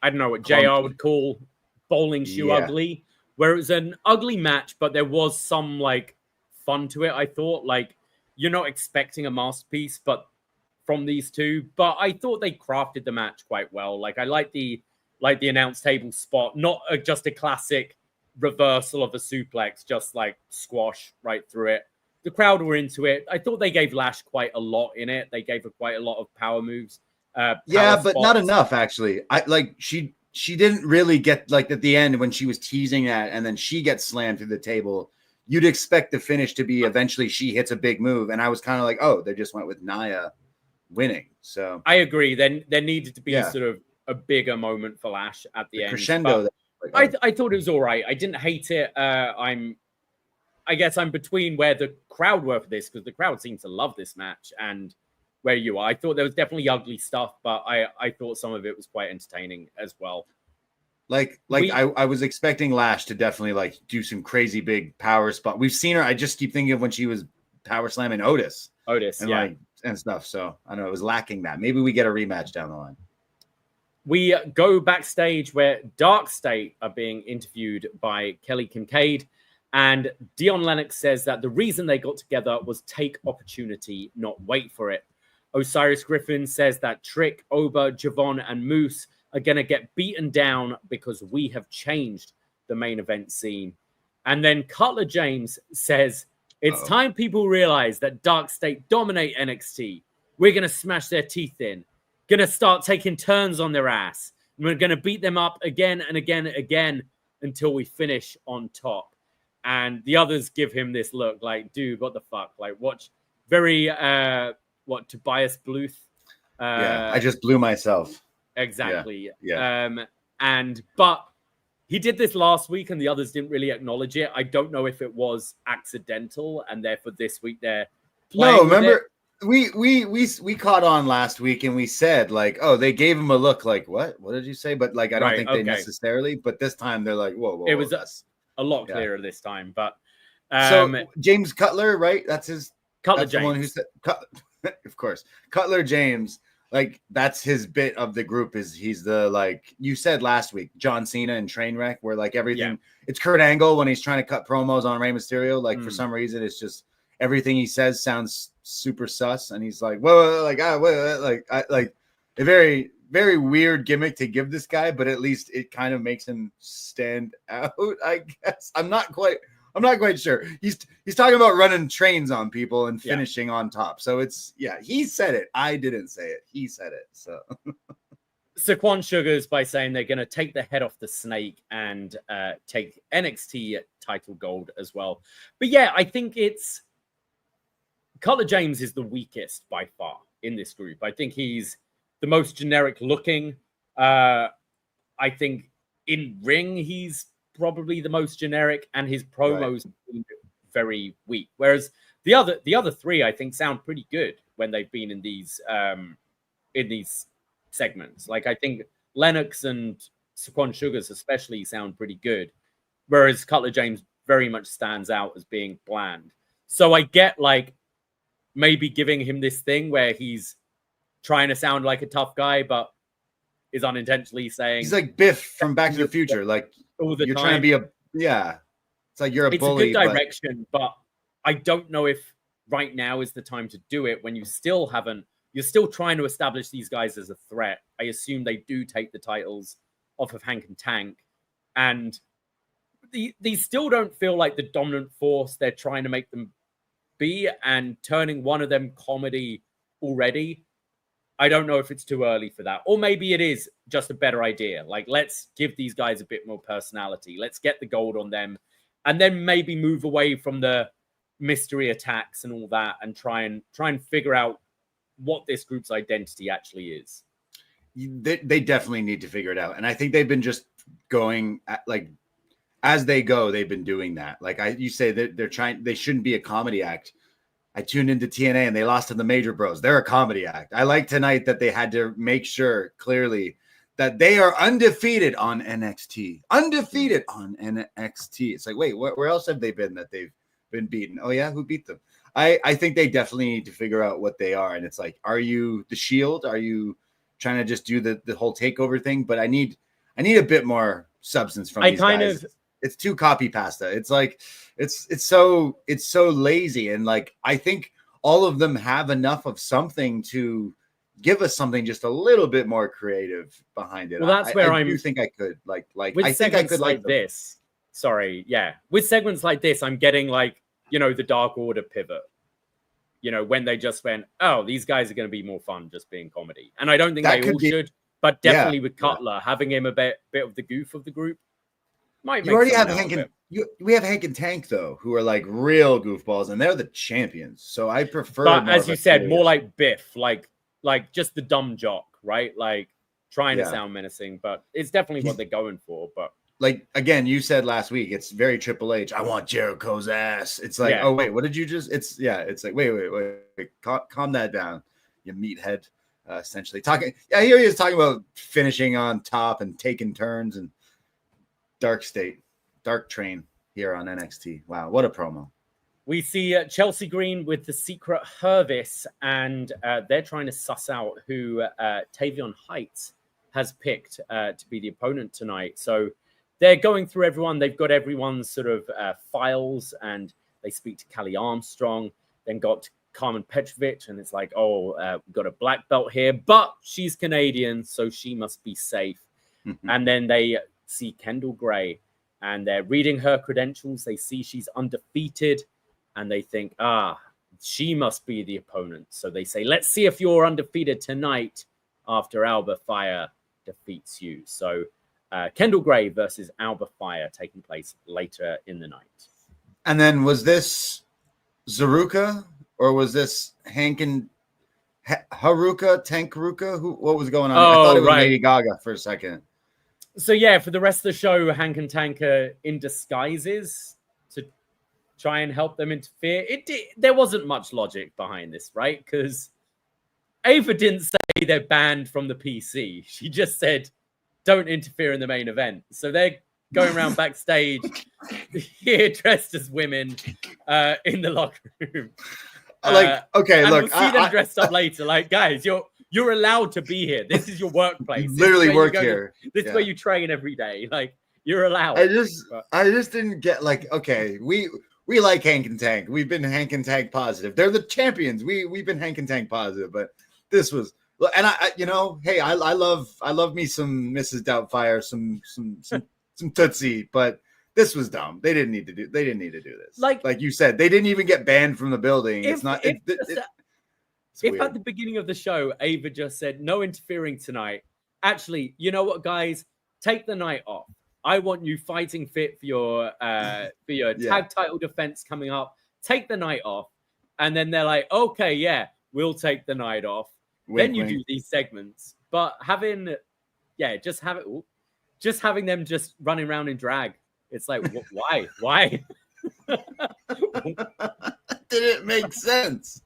don't know what JR would call bowling shoe ugly, where it was an ugly match, but there was some like fun to it. I thought, like, you're not expecting a masterpiece, but from these two, but I thought they crafted the match quite well. Like, I like the announce table spot, not just a classic reversal of a suplex, just like squash right through it. The crowd were into it. I thought they gave Lash quite a lot in it. They gave her quite a lot of power moves. But not enough, actually. She didn't really get, like, at the end when she was teasing that and then she gets slammed through the table. You'd expect the finish to be eventually she hits a big move. And I was kind of like, oh, they just went with Nia winning. So I agree. Then there needed to be sort of a bigger moment for Lash at the end. Crescendo. I thought it was all right. I didn't hate it. I guess I'm between where the crowd were for this, because the crowd seemed to love this match, and where you are. I thought there was definitely ugly stuff, but I thought some of it was quite entertaining as well. I was expecting Lash to definitely like do some crazy big power spot. We've seen her. I just keep thinking of when she was power slamming Otis and stuff. So I don't know. It was lacking that. Maybe we get a rematch down the line. We go backstage where DarkState are being interviewed by Kelly Kincaid. And Dion Lennox says that the reason they got together was take opportunity, not wait for it. Osiris Griffin says that Trick, Oba, Javon, and Moose are going to get beaten down because we have changed the main event scene. And then Cutler James says, it's time people realize that DarkState dominate NXT. We're going to smash their teeth in, going to start taking turns on their ass. And we're going to beat them up again and again and again until we finish on top. And the others give him this look like, dude, what the fuck? Like, watch very, Tobias Bluth. I just blew myself. Exactly. Yeah. But he did this last week and the others didn't really acknowledge it. I don't know if it was accidental and therefore this week they're playing. No, remember, we caught on last week and we said, like, oh, they gave him a look like, what did you say? But like, I don't think they necessarily, but this time they're like, whoa. It was a lot clearer this time, but so James Cutler, right? That's his Cutler that's James. The one who said, of course, Cutler James. like that's his bit of the group is he's the, like you said last week, John Cena and Trainwreck, where like everything it's Kurt Angle when he's trying to cut promos on Rey Mysterio. Like for some reason, it's just everything he says sounds super sus, and he's like, whoa, like like a very, very weird gimmick to give this guy, but at least it kind of makes him stand out, I guess. I'm not quite sure. He's talking about running trains on people and finishing on top. So it's he said it. I didn't say it. He said it. So Saquon Sugars by saying they're going to take the head off the snake and take NXT title gold as well. But yeah, I think it's Cutler James is the weakest by far in this group. I think he's the most generic looking. I think in ring, he's probably the most generic, and his promos are very weak. Whereas the other three, I think, sound pretty good when they've been in these segments. Like I think Lennox and Saquon Sugars especially sound pretty good, whereas Cutler James very much stands out as being bland. So I get like maybe giving him this thing where he's trying to sound like a tough guy, but is unintentionally saying he's like Biff from Back to the Future. Like all the you're time. trying to be it's like you're a bully. It's a good direction, but I don't know if right now is the time to do it when you're still trying to establish these guys as a threat. I assume they do take the titles off of Hank and Tank, and these still don't feel like the dominant force they're trying to make them be, and turning one of them comedy already. I don't know if it's too early for that. Or maybe it is just a better idea. Like, let's give these guys a bit more personality. Let's get the gold on them. And then maybe move away from the mystery attacks and all that and try and figure out what this group's identity actually is. They definitely need to figure it out. And I think they've been just going like as they go, they've been doing that. Like you say that they shouldn't be a comedy act. I tuned into TNA and they lost to the Major Bros. They're a comedy act. I like tonight that they had to make sure clearly that they are undefeated on NXT. Undefeated on NXT. It's like, wait, where else have they been that they've been beaten? Oh, yeah? Who beat them? I think they definitely need to figure out what they are. And it's like, are you the Shield? Are you trying to just do the whole takeover thing? But I need a bit more substance from these guys. It's too copy pasta. It's like it's so lazy, and like I think all of them have enough of something to give us something just a little bit more creative behind it. Well, that's where I do think I could like with I think I could like this. Sorry, yeah, with segments like this, I'm getting like the Dark Order pivot. When they just went, oh, these guys are going to be more fun just being comedy, and I don't think they all should, but definitely with Cutler having him a bit of the goof of the group. You already have we have Hank and Tank though, who are like real goofballs, and they're the champions. So I prefer. But as you said, more like Biff, like just the dumb jock, right? Like trying to sound menacing, but it's definitely what they're going for. But like again, you said last week, it's very Triple H. I want Jericho's ass. It's like, oh wait, what did you just? It's like wait, calm that down, you meathead. Essentially talking. Yeah, here he is talking about finishing on top and taking turns and. DarkState, Dark Train here on NXT. Wow, what a promo. We see Chelsea Green with the secret Hervis, and they're trying to suss out who Tavion Heights has picked to be the opponent tonight. So they're going through everyone. They've got everyone's sort of files, and they speak to Callie Armstrong, then got Carmen Petrovic, and it's like, we've got a black belt here, but she's Canadian, so she must be safe. And then they see Kendall Gray, and they're reading her credentials. They see she's undefeated, and they think, she must be the opponent. So they say, let's see if you're undefeated tonight after Alba Fire defeats you. So Kendall Gray versus Alba Fire taking place later in the night. And then was this Zaruka, or was this Hank and Haruka, Tankaruka? What was going on? I thought it was Lady Gaga for a second. So yeah, for the rest of the show, Hank and Tank are in disguises to try and help them interfere. There wasn't much logic behind this, right? Because Ava didn't say they're banned from the PC. She just said, don't interfere in the main event. So they're going around backstage here dressed as women in the locker room. Okay, look. We'll see them dressed up later. Like, guys, you're you're allowed to be here. This is your workplace. You literally work here. This is where you train every day. Like, you're allowed. I just didn't get, like, okay, we like Hank and Tank. We've been Hank and Tank positive. They're the champions. We've been Hank and Tank positive, but this was, and I you know, hey, I love me some Mrs. Doubtfire, some Tootsie, but this was dumb. They didn't need to do this. Like you said, they didn't even get banned from the building. If at the beginning of the show, Ava just said, no interfering tonight. Actually, you know what, guys? Take the night off. I want you fighting fit for your tag title defense coming up. Take the night off. And then they're like, okay, yeah, we'll take the night off. Wink, then you wink. do these segments. But having them just running around in drag. It's like, why? Why? Didn't make sense.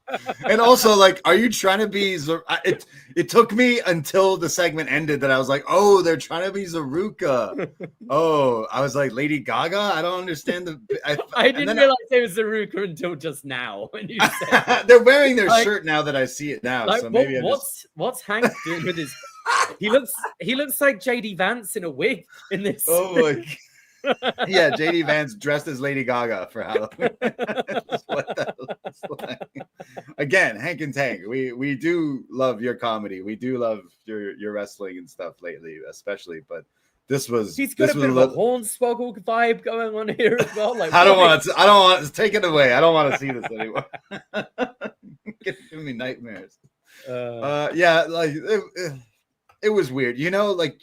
And also, like, are you trying to be it took me until the segment ended that I was like, oh, they're trying to be Zaruka. Oh, I was like, Lady Gaga? I don't understand I didn't realize it was Zaruka until just now when you said they're wearing their shirt now that I see it now. Like, so maybe what's Hank doing with his he looks like JD Vance in a wig in this. Oh my yeah, JD Vance dressed as Lady Gaga for Halloween. What that looks like. Again, Hank and Tank, we do love your comedy. We do love your wrestling and stuff lately, especially. But he's got a bit of a Hornswoggle vibe going on here as well. Like, I don't want to take it away. I don't want to see this anymore. Giving me nightmares. Yeah, like it was weird. You know, like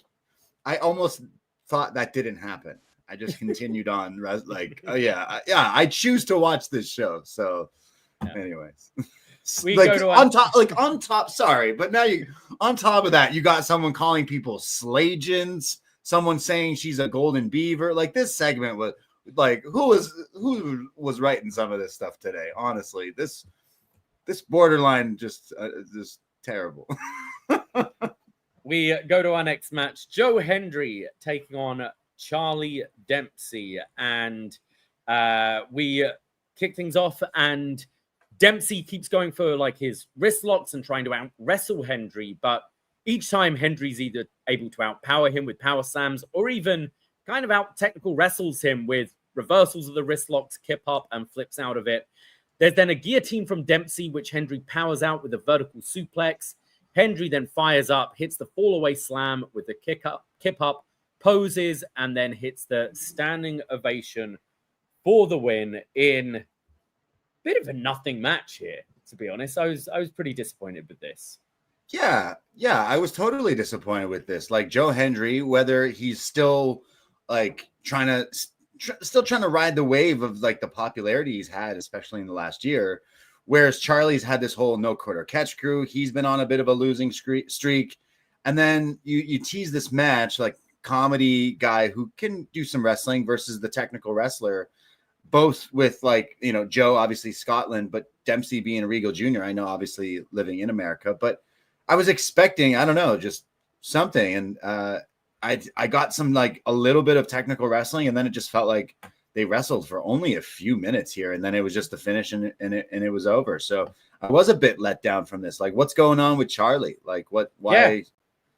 I almost thought that didn't happen. I just continued on, like, oh yeah, I choose to watch this show. So, anyways, on top. Sorry, but now on top of that, you got someone calling people Slagins, someone saying she's a golden beaver. Like, this segment was like, who was writing some of this stuff today? Honestly, this borderline just terrible. We go to our next match. Joe Hendry taking on Charlie Dempsey, and we kick things off, and Dempsey keeps going for like his wrist locks and trying to out wrestle Hendry, but each time Hendry's either able to outpower him with power slams or even kind of out technical wrestles him with reversals of the wrist locks, kip up, and flips out of it. There's then a guillotine from Dempsey, which Hendry powers out with a vertical suplex. Hendry then fires up, hits the fallaway slam with the kip up, poses, and then hits the standing ovation for the win in a bit of a nothing match here, to be honest. I was pretty disappointed with this. Yeah, I was totally disappointed with this. Like, Joe Hendry, whether he's still like trying to ride the wave of like the popularity he's had, especially in the last year, whereas Charlie's had this whole no quarter catch crew. He's been on a bit of a losing streak. And then you tease this match, like, comedy guy who can do some wrestling versus the technical wrestler, both with, like, you know, Joe, obviously Scotland, but Dempsey being Regal Jr., I know, obviously living in America, but I was expecting, I don't know, just something. And I got some, like, a little bit of technical wrestling, and then it just felt like they wrestled for only a few minutes here, and then it was just the finish, and it was over. So I was a bit let down from this. Like, what's going on with Charlie? Like, why? Yeah.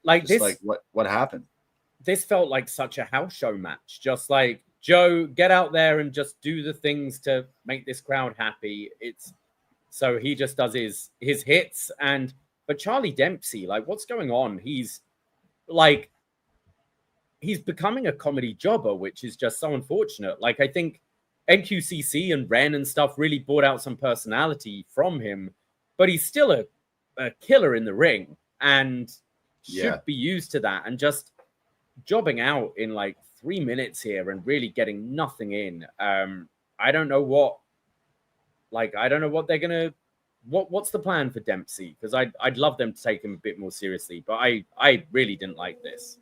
Like, this, like what happened? This felt like such a house show match. Just like, Joe, get out there and just do the things to make this crowd happy. So he just does his hits. But Charlie Dempsey, like, what's going on? He's becoming a comedy jobber, which is just so unfortunate. Like, I think NQCC and Ren and stuff really brought out some personality from him, but he's still a killer in the ring and should be used to that. And just jobbing out in like 3 minutes here and really getting nothing in. I don't know what they're gonna. What's the plan for Dempsey? Because I'd love them to take him a bit more seriously, but I really didn't like this.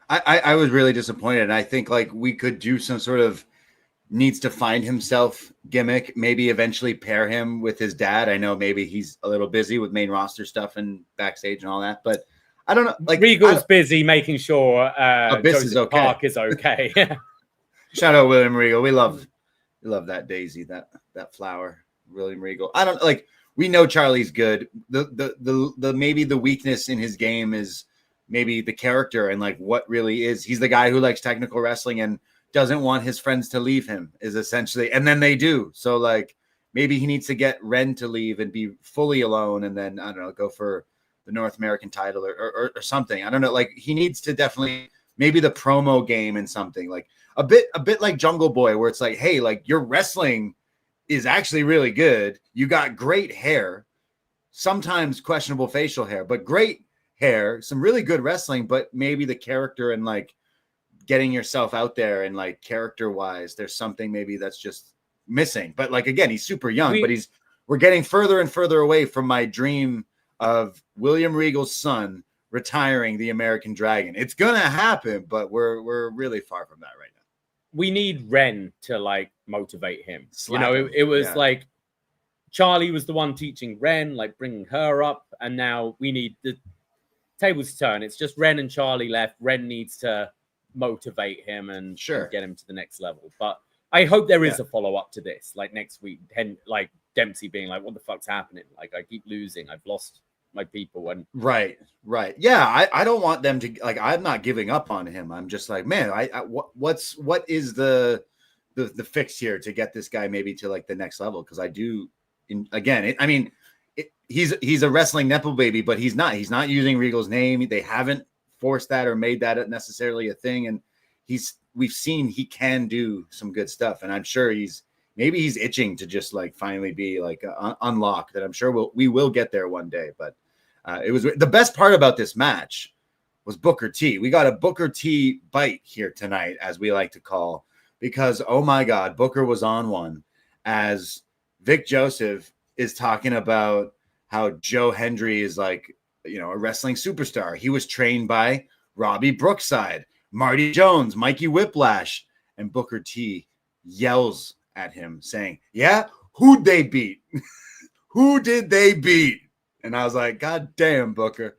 I was really disappointed. And I think, like, we could do some sort of needs to find himself gimmick, maybe eventually pair him with his dad. I know maybe he's a little busy with main roster stuff and backstage and all that, but I don't know. Like, Regal's busy making sure Abyss is okay. Park is okay. Shout out William Regal. We love that daisy, that flower, William Regal. I don't, like, we know Charlie's good. The maybe the weakness in his game is maybe the character and like what really is. He's the guy who likes technical wrestling and doesn't want his friends to leave him, is essentially, and then they do. So like maybe he needs to get Ren to leave and be fully alone, and then I don't know, go for the North American title or something. I don't know. Like he needs to definitely maybe the promo game and something like a bit like Jungle Boy, where it's like, hey, like your wrestling is actually really good. You got great hair, sometimes questionable facial hair, but great hair, some really good wrestling, but maybe the character and like getting yourself out there and like character wise, there's something maybe that's just missing. But like, again, he's super young, but we're getting further and further away from my dream of William Regal's son retiring the American Dragon. It's going to happen, but we're really far from that right now. We need Ren to like motivate him. It was like Charlie was the one teaching Ren, like bringing her up, and now we need the tables turn. It's just Ren and Charlie left. Ren needs to motivate him and get him to the next level. But I hope there is a follow up to this, like next week. Like Dempsey being like, "What the fuck's happening? Like I keep losing. I've lost my people." And right. Yeah, I don't want them to like. I'm not giving up on him. I'm just like, man, what is the fix here to get this guy maybe to like the next level? Because I do, he's a wrestling nepo baby, but he's not using Regal's name. They haven't forced that or made that necessarily a thing, and we've seen he can do some good stuff, and I'm sure he's itching to just like finally be like unlocked. That I'm sure we will get there one day. But it was the best part about this match was Booker T. We got a Booker T bite here tonight, as we like to call, because oh my God, Booker was on one as Vic Joseph is talking about how Joe Hendry is like, a wrestling superstar. He was trained by Robbie Brookside, Marty Jones, Mikey Whiplash, and Booker T yells at him saying, "Yeah, who'd they beat? Who did they beat?" And I was like, God damn, Booker.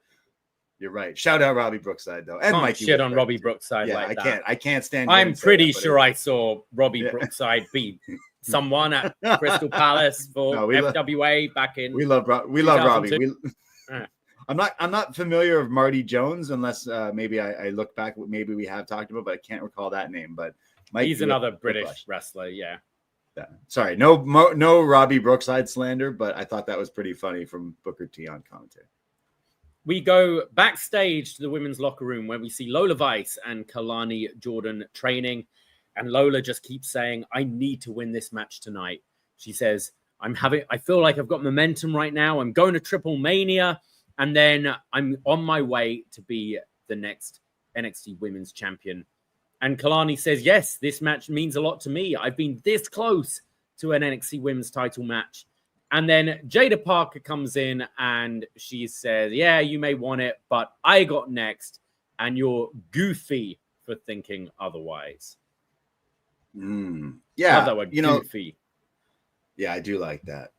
You're right. Shout out Robbie Brookside though. And Mikey shit on Robbie Brookside. Yeah, like I can't stand. I'm pretty sure I saw Robbie Brookside beat someone at Crystal Palace for FWA back in. We love Robbie. I'm not familiar with Marty Jones unless maybe I look back. Maybe we have talked about, but I can't recall that name. But he's another British wrestler. Yeah. Sorry, no Robbie Brookside slander, but I thought that was pretty funny from Booker T on commentary. We go backstage to the women's locker room where we see Lola Vice and Kelani Jordan training. And Lola just keeps saying, "I need to win this match tonight." She says, I feel like I've got momentum right now. I'm going to Triple Mania. And then I'm on my way to be the next NXT Women's Champion. And Kelani says, yes, this match means a lot to me. I've been this close to an NXT Women's title match. And then Jada Parker comes in and she says, yeah, you may want it, but I got next. And you're goofy for thinking otherwise. Yeah. That were goofy. Yeah, I do like that.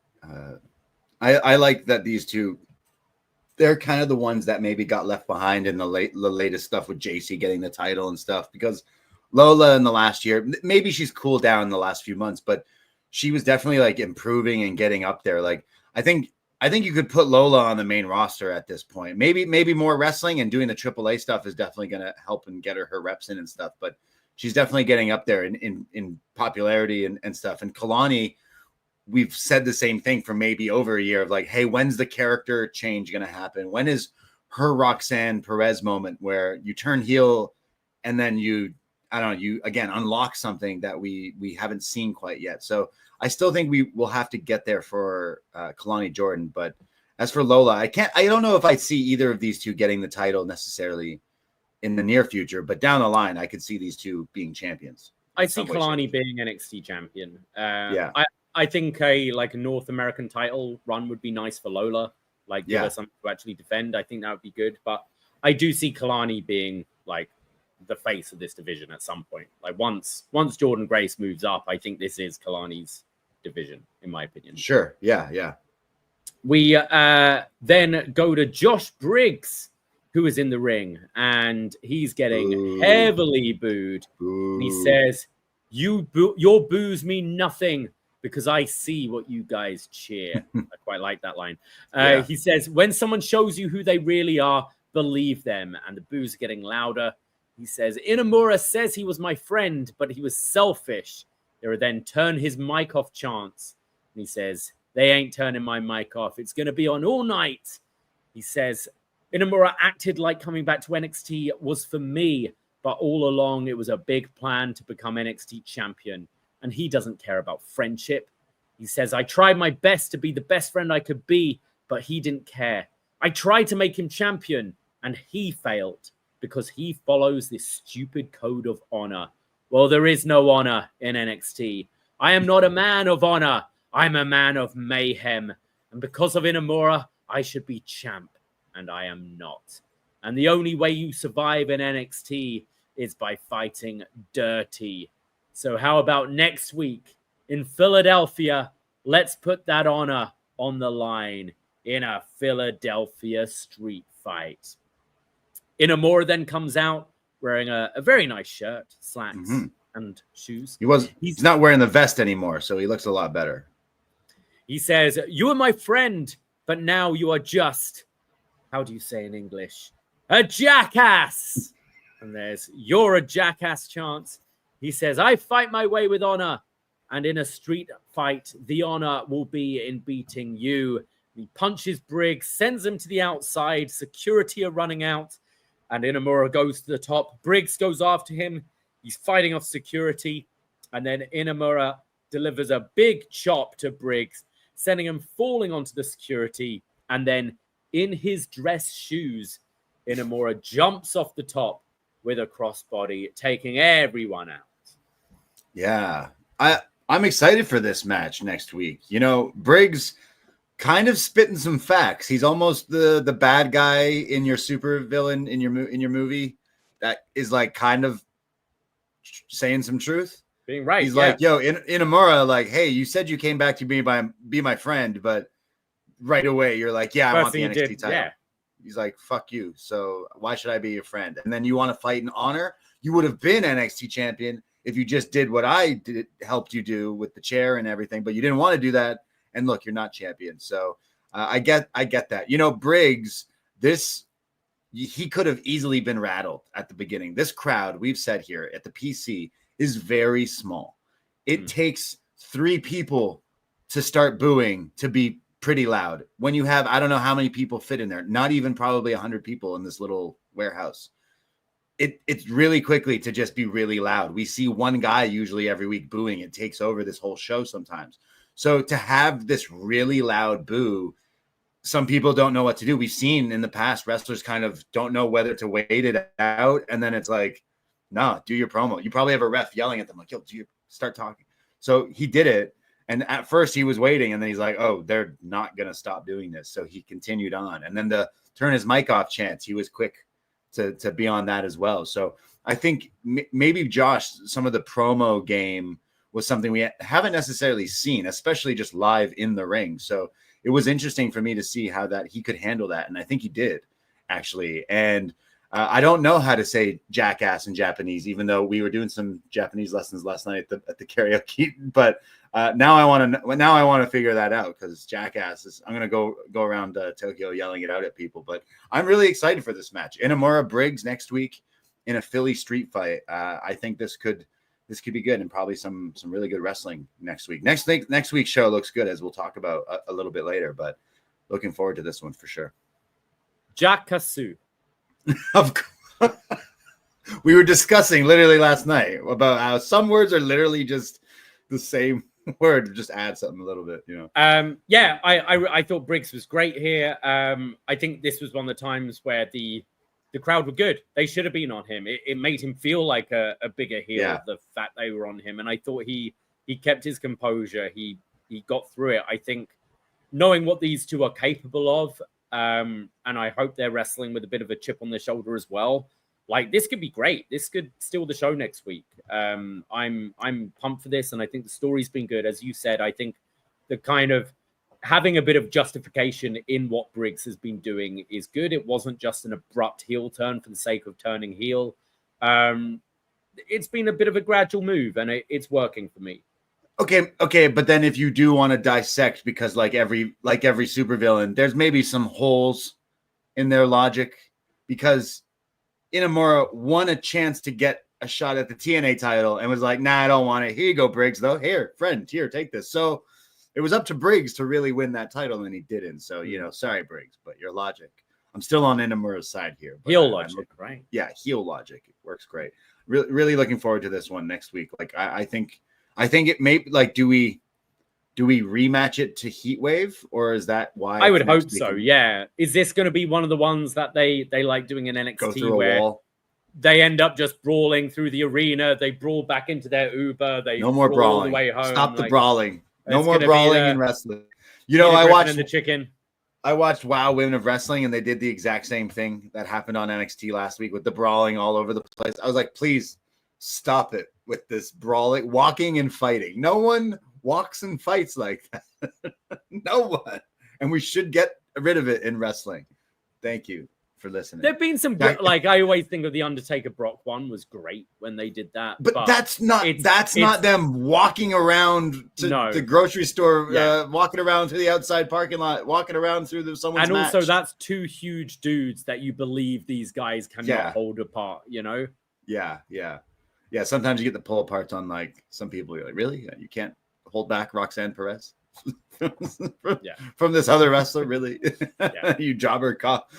I like that these two, they're kind of the ones that maybe got left behind in the latest stuff with JC getting the title and stuff, because Lola in the last year, maybe she's cooled down in the last few months, but she was definitely like improving and getting up there. Like, I think you could put Lola on the main roster at this point. Maybe more wrestling and doing the AAA stuff is definitely going to help and get her reps in and stuff, but she's definitely getting up there in popularity and stuff. And Kelani, we've said the same thing for maybe over a year of like, hey, when's the character change going to happen? When is her Roxanne Perez moment where you turn heel and then you again unlock something that we haven't seen quite yet? So I still think we will have to get there for Kelani Jordan. But as for Lola, I don't know if I see either of these two getting the title necessarily in the near future, but down the line, I could see these two being champions. I see Kelani being NXT champion. I think a North American title run would be nice for Lola. Give her something to actually defend. I think that would be good. But I do see Kelani being like the face of this division at some point. Like once Jordan Grace moves up, I think this is Kalani's division, in my opinion. Sure. Yeah. We then go to Josh Briggs, who is in the ring, and he's getting heavily booed. And he says, your boos mean nothing, because I see what you guys cheer. I quite like that line. Yeah. He says, when someone shows you who they really are, believe them. And the boos are getting louder. He says, Inamura says he was my friend, but he was selfish. There are then turn his mic off chants. And he says, they ain't turning my mic off. It's going to be on all night. He says, Inamura acted like coming back to NXT was for me, but all along it was a big plan to become NXT champion. And he doesn't care about friendship. He says, I tried my best to be the best friend I could be, but he didn't care. I tried to make him champion, and he failed because he follows this stupid code of honor. Well, there is no honor in NXT. I am not a man of honor. I'm a man of mayhem. And because of Inamura, I should be champ, and I am not. And the only way you survive in NXT is by fighting dirty. So how about next week in Philadelphia? Let's put that honor on the line in a Philadelphia street fight. Inamura then comes out wearing a very nice shirt, slacks, and shoes. He's not wearing the vest anymore, so he looks a lot better. He says, you are my friend, but now you are just, how do you say in English? A jackass. And there's, you're a jackass chance. He says, I fight my way with honor, and in a street fight, the honor will be in beating you. He punches Briggs, sends him to the outside. Security are running out, and Inamura goes to the top. Briggs goes after him. He's fighting off security, and then Inamura delivers a big chop to Briggs, sending him falling onto the security. And then in his dress shoes, Inamura jumps off the top with a crossbody, taking everyone out. Yeah, I'm excited for this match next week. You know, Briggs kind of spitting some facts. He's almost the bad guy in your super villain in your movie that is like kind of saying some truth. Being right. He's like, yo, Inamura, like, hey, you said you came back to be my friend, but right away you're like, yeah, I want the NXT title. Yeah. He's like, fuck you. So why should I be your friend? And then you want to fight in honor? You would have been NXT champion if you just did what I did, helped you do with the chair and everything, but you didn't want to do that. And look, you're not champion. So I get that. You know, Briggs, he could have easily been rattled at the beginning. This crowd, we've said here at the PC, is very small. It takes 3 people to start booing to be pretty loud. When you have, I don't know how many people fit in there, not even probably 100 people in this little warehouse. It's really quickly to just be really loud. We see one guy usually every week booing. It takes over this whole show sometimes. So to have this really loud boo, some people don't know what to do. We've seen in the past wrestlers kind of don't know whether to wait it out. And then it's like, no, do your promo. You probably have a ref yelling at them like, yo, start talking. So he did it. And at first he was waiting, and then he's like, oh, they're not going to stop doing this. So he continued on. And then the turn his mic off chance, he was quick to be on that as well. So I think maybe, Josh, some of the promo game was something we haven't necessarily seen, especially just live in the ring. So it was interesting for me to see how that he could handle that. And I think he did, actually. And I don't know how to say jackass in Japanese, even though we were doing some Japanese lessons last night at the karaoke. But now I want to figure that out, because jackass is, I'm going to go around Tokyo yelling it out at people. But I'm really excited for this match. Inamura Briggs next week in a Philly street fight. I think this could be good, and probably some really good wrestling next week. Next week's show looks good, as we'll talk about a little bit later. But looking forward to this one for sure. Jakasu. Of course. We were discussing literally last night about how some words are literally just the same word, just add something a little bit, you know. I thought Briggs was great here. I think this was one of the times where the crowd were good. They should have been on him. It made him feel like a bigger heel, the fact they were on him. And I thought he kept his composure. He got through it. I think knowing what these two are capable of, and I hope they're wrestling with a bit of a chip on their shoulder as well. Like, this could be great. This could steal the show next week. I'm pumped for this, and I think the story's been good. As you said, I think the kind of having a bit of justification in what Briggs has been doing is good. It wasn't just an abrupt heel turn for the sake of turning heel. It's been a bit of a gradual move, and it's working for me. Okay, but then if you do want to dissect, because like every supervillain, there's maybe some holes in their logic, because Inamura won a chance to get a shot at the TNA title and was like, nah, I don't want it. Here you go, Briggs, though. Here, friend, here, take this. So it was up to Briggs to really win that title, and he didn't. So, sorry, Briggs, but your logic. I'm still on Inamura's side here. Heel logic, right? Yeah, heel logic. It works great. Really looking forward to this one next week. Like, I think it may, like, do we rematch it to Heatwave, or is that why? I would hope so. Yeah. Is this going to be one of the ones that they like doing in NXT where wall? They end up just brawling through the arena? They brawl back into their Uber. They no more brawling. All the way home. Stop the brawling. No more brawling in wrestling. I watched the chicken. I watched WoW Women of Wrestling, and they did the exact same thing that happened on NXT last week with the brawling all over the place. I was like, please stop it with this brawling, walking and fighting. No one walks and fights like that. No one. And we should get rid of it in wrestling. Thank you for listening. There've been some like, I always think of the Undertaker Brock one was great when they did that, but that's not them walking around to the grocery store, walking around to the outside parking lot, walking around through someone's and match. Also that's two huge dudes that you believe these guys cannot hold apart, Yeah. Sometimes you get the pull aparts on, like, some people. You're like, really? You can't hold back Roxanne Perez from this other wrestler, really? You jobber cops.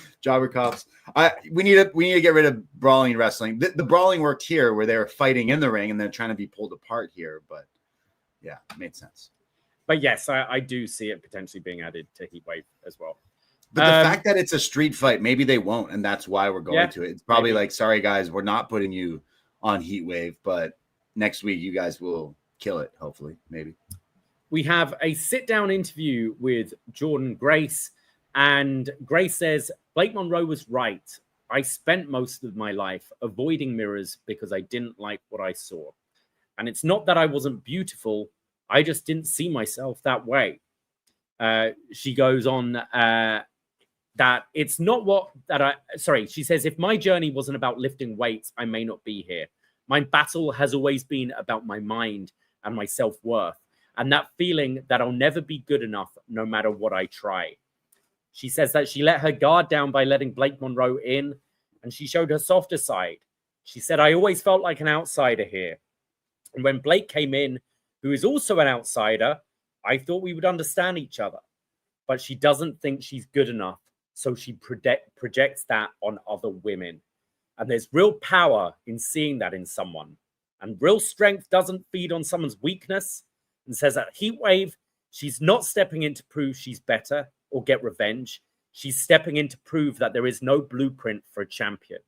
We need to get rid of brawling wrestling. The brawling worked here, where they were fighting in the ring and then trying to be pulled apart here. But yeah, it made sense. But yes, I do see it potentially being added to Heatwave as well. But the fact that it's a street fight, maybe they won't, and that's why we're going to it. It's probably like, sorry guys, we're not putting you on Heatwave, but next week you guys will kill it, hopefully, maybe. We have a sit-down interview with Jordan Grace, and Grace says, Blake Monroe was right. I spent most of my life avoiding mirrors because I didn't like what I saw. And it's not that I wasn't beautiful, I just didn't see myself that way. She goes on that it's not she says, if my journey wasn't about lifting weights, I may not be here. My battle has always been about my mind and my self-worth, and that feeling that I'll never be good enough no matter what I try. She says that she let her guard down by letting Blake Monroe in, and she showed her softer side. She said, I always felt like an outsider here. And when Blake came in, who is also an outsider, I thought we would understand each other. But she doesn't think she's good enough, so she projects that on other women. And there's real power in seeing that in someone. And real strength doesn't feed on someone's weakness. And says that Heatwave, she's not stepping in to prove she's better or get revenge. She's stepping in to prove that there is no blueprint for a champion.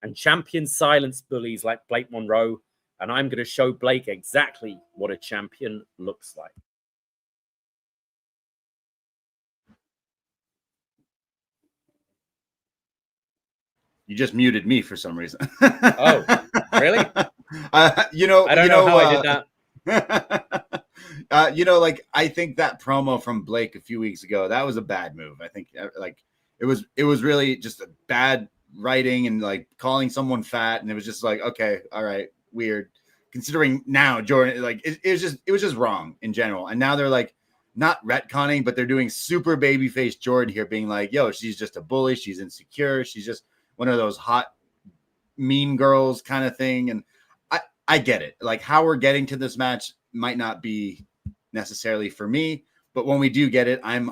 And champions silence bullies like Blake Monroe. And I'm going to show Blake exactly what a champion looks like. You just muted me for some reason. Oh, really? I don't know how I did that. I think that promo from Blake a few weeks ago, that was a bad move. I think it was really just a bad writing and like calling someone fat. And it was just like, okay, all right, weird. Considering now Jordan, like it was just wrong in general. And now they're like not retconning, but they're doing super babyface Jordan here, being like, yo, she's just a bully. She's insecure. She's just one of those hot mean girls kind of thing. And I get it. Like how we're getting to this match might not be necessarily for me, but when we do get it, I'm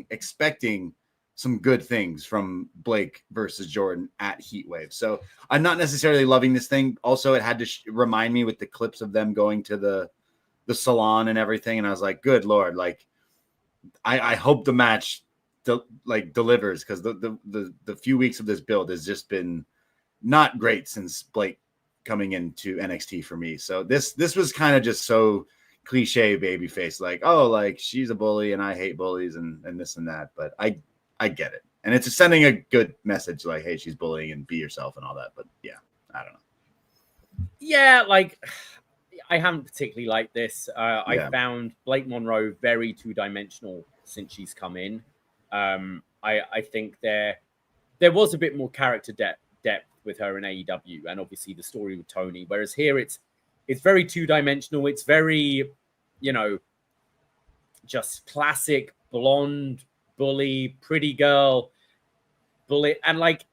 expecting some good things from Blake versus Jordan at Heatwave. So I'm not necessarily loving this thing. Also, it had to remind me with the clips of them going to the salon and everything. And I was like, good Lord, like I hope the match delivers, because the few weeks of this build has just been not great since Blake coming into NXT for me. So this was kind of just so cliche babyface, like, oh, like she's a bully and I hate bullies and this and that. But I get it. And it's just sending a good message like, hey, she's bullying and be yourself and all that. But yeah, I don't know. Yeah, like I haven't particularly liked this. I found Blake Monroe very two-dimensional since she's come in. I think there was a bit more character depth with her in AEW, and obviously the story with Tony. Whereas here it's very two-dimensional. It's very you know, just classic blonde bully, pretty girl bully. And like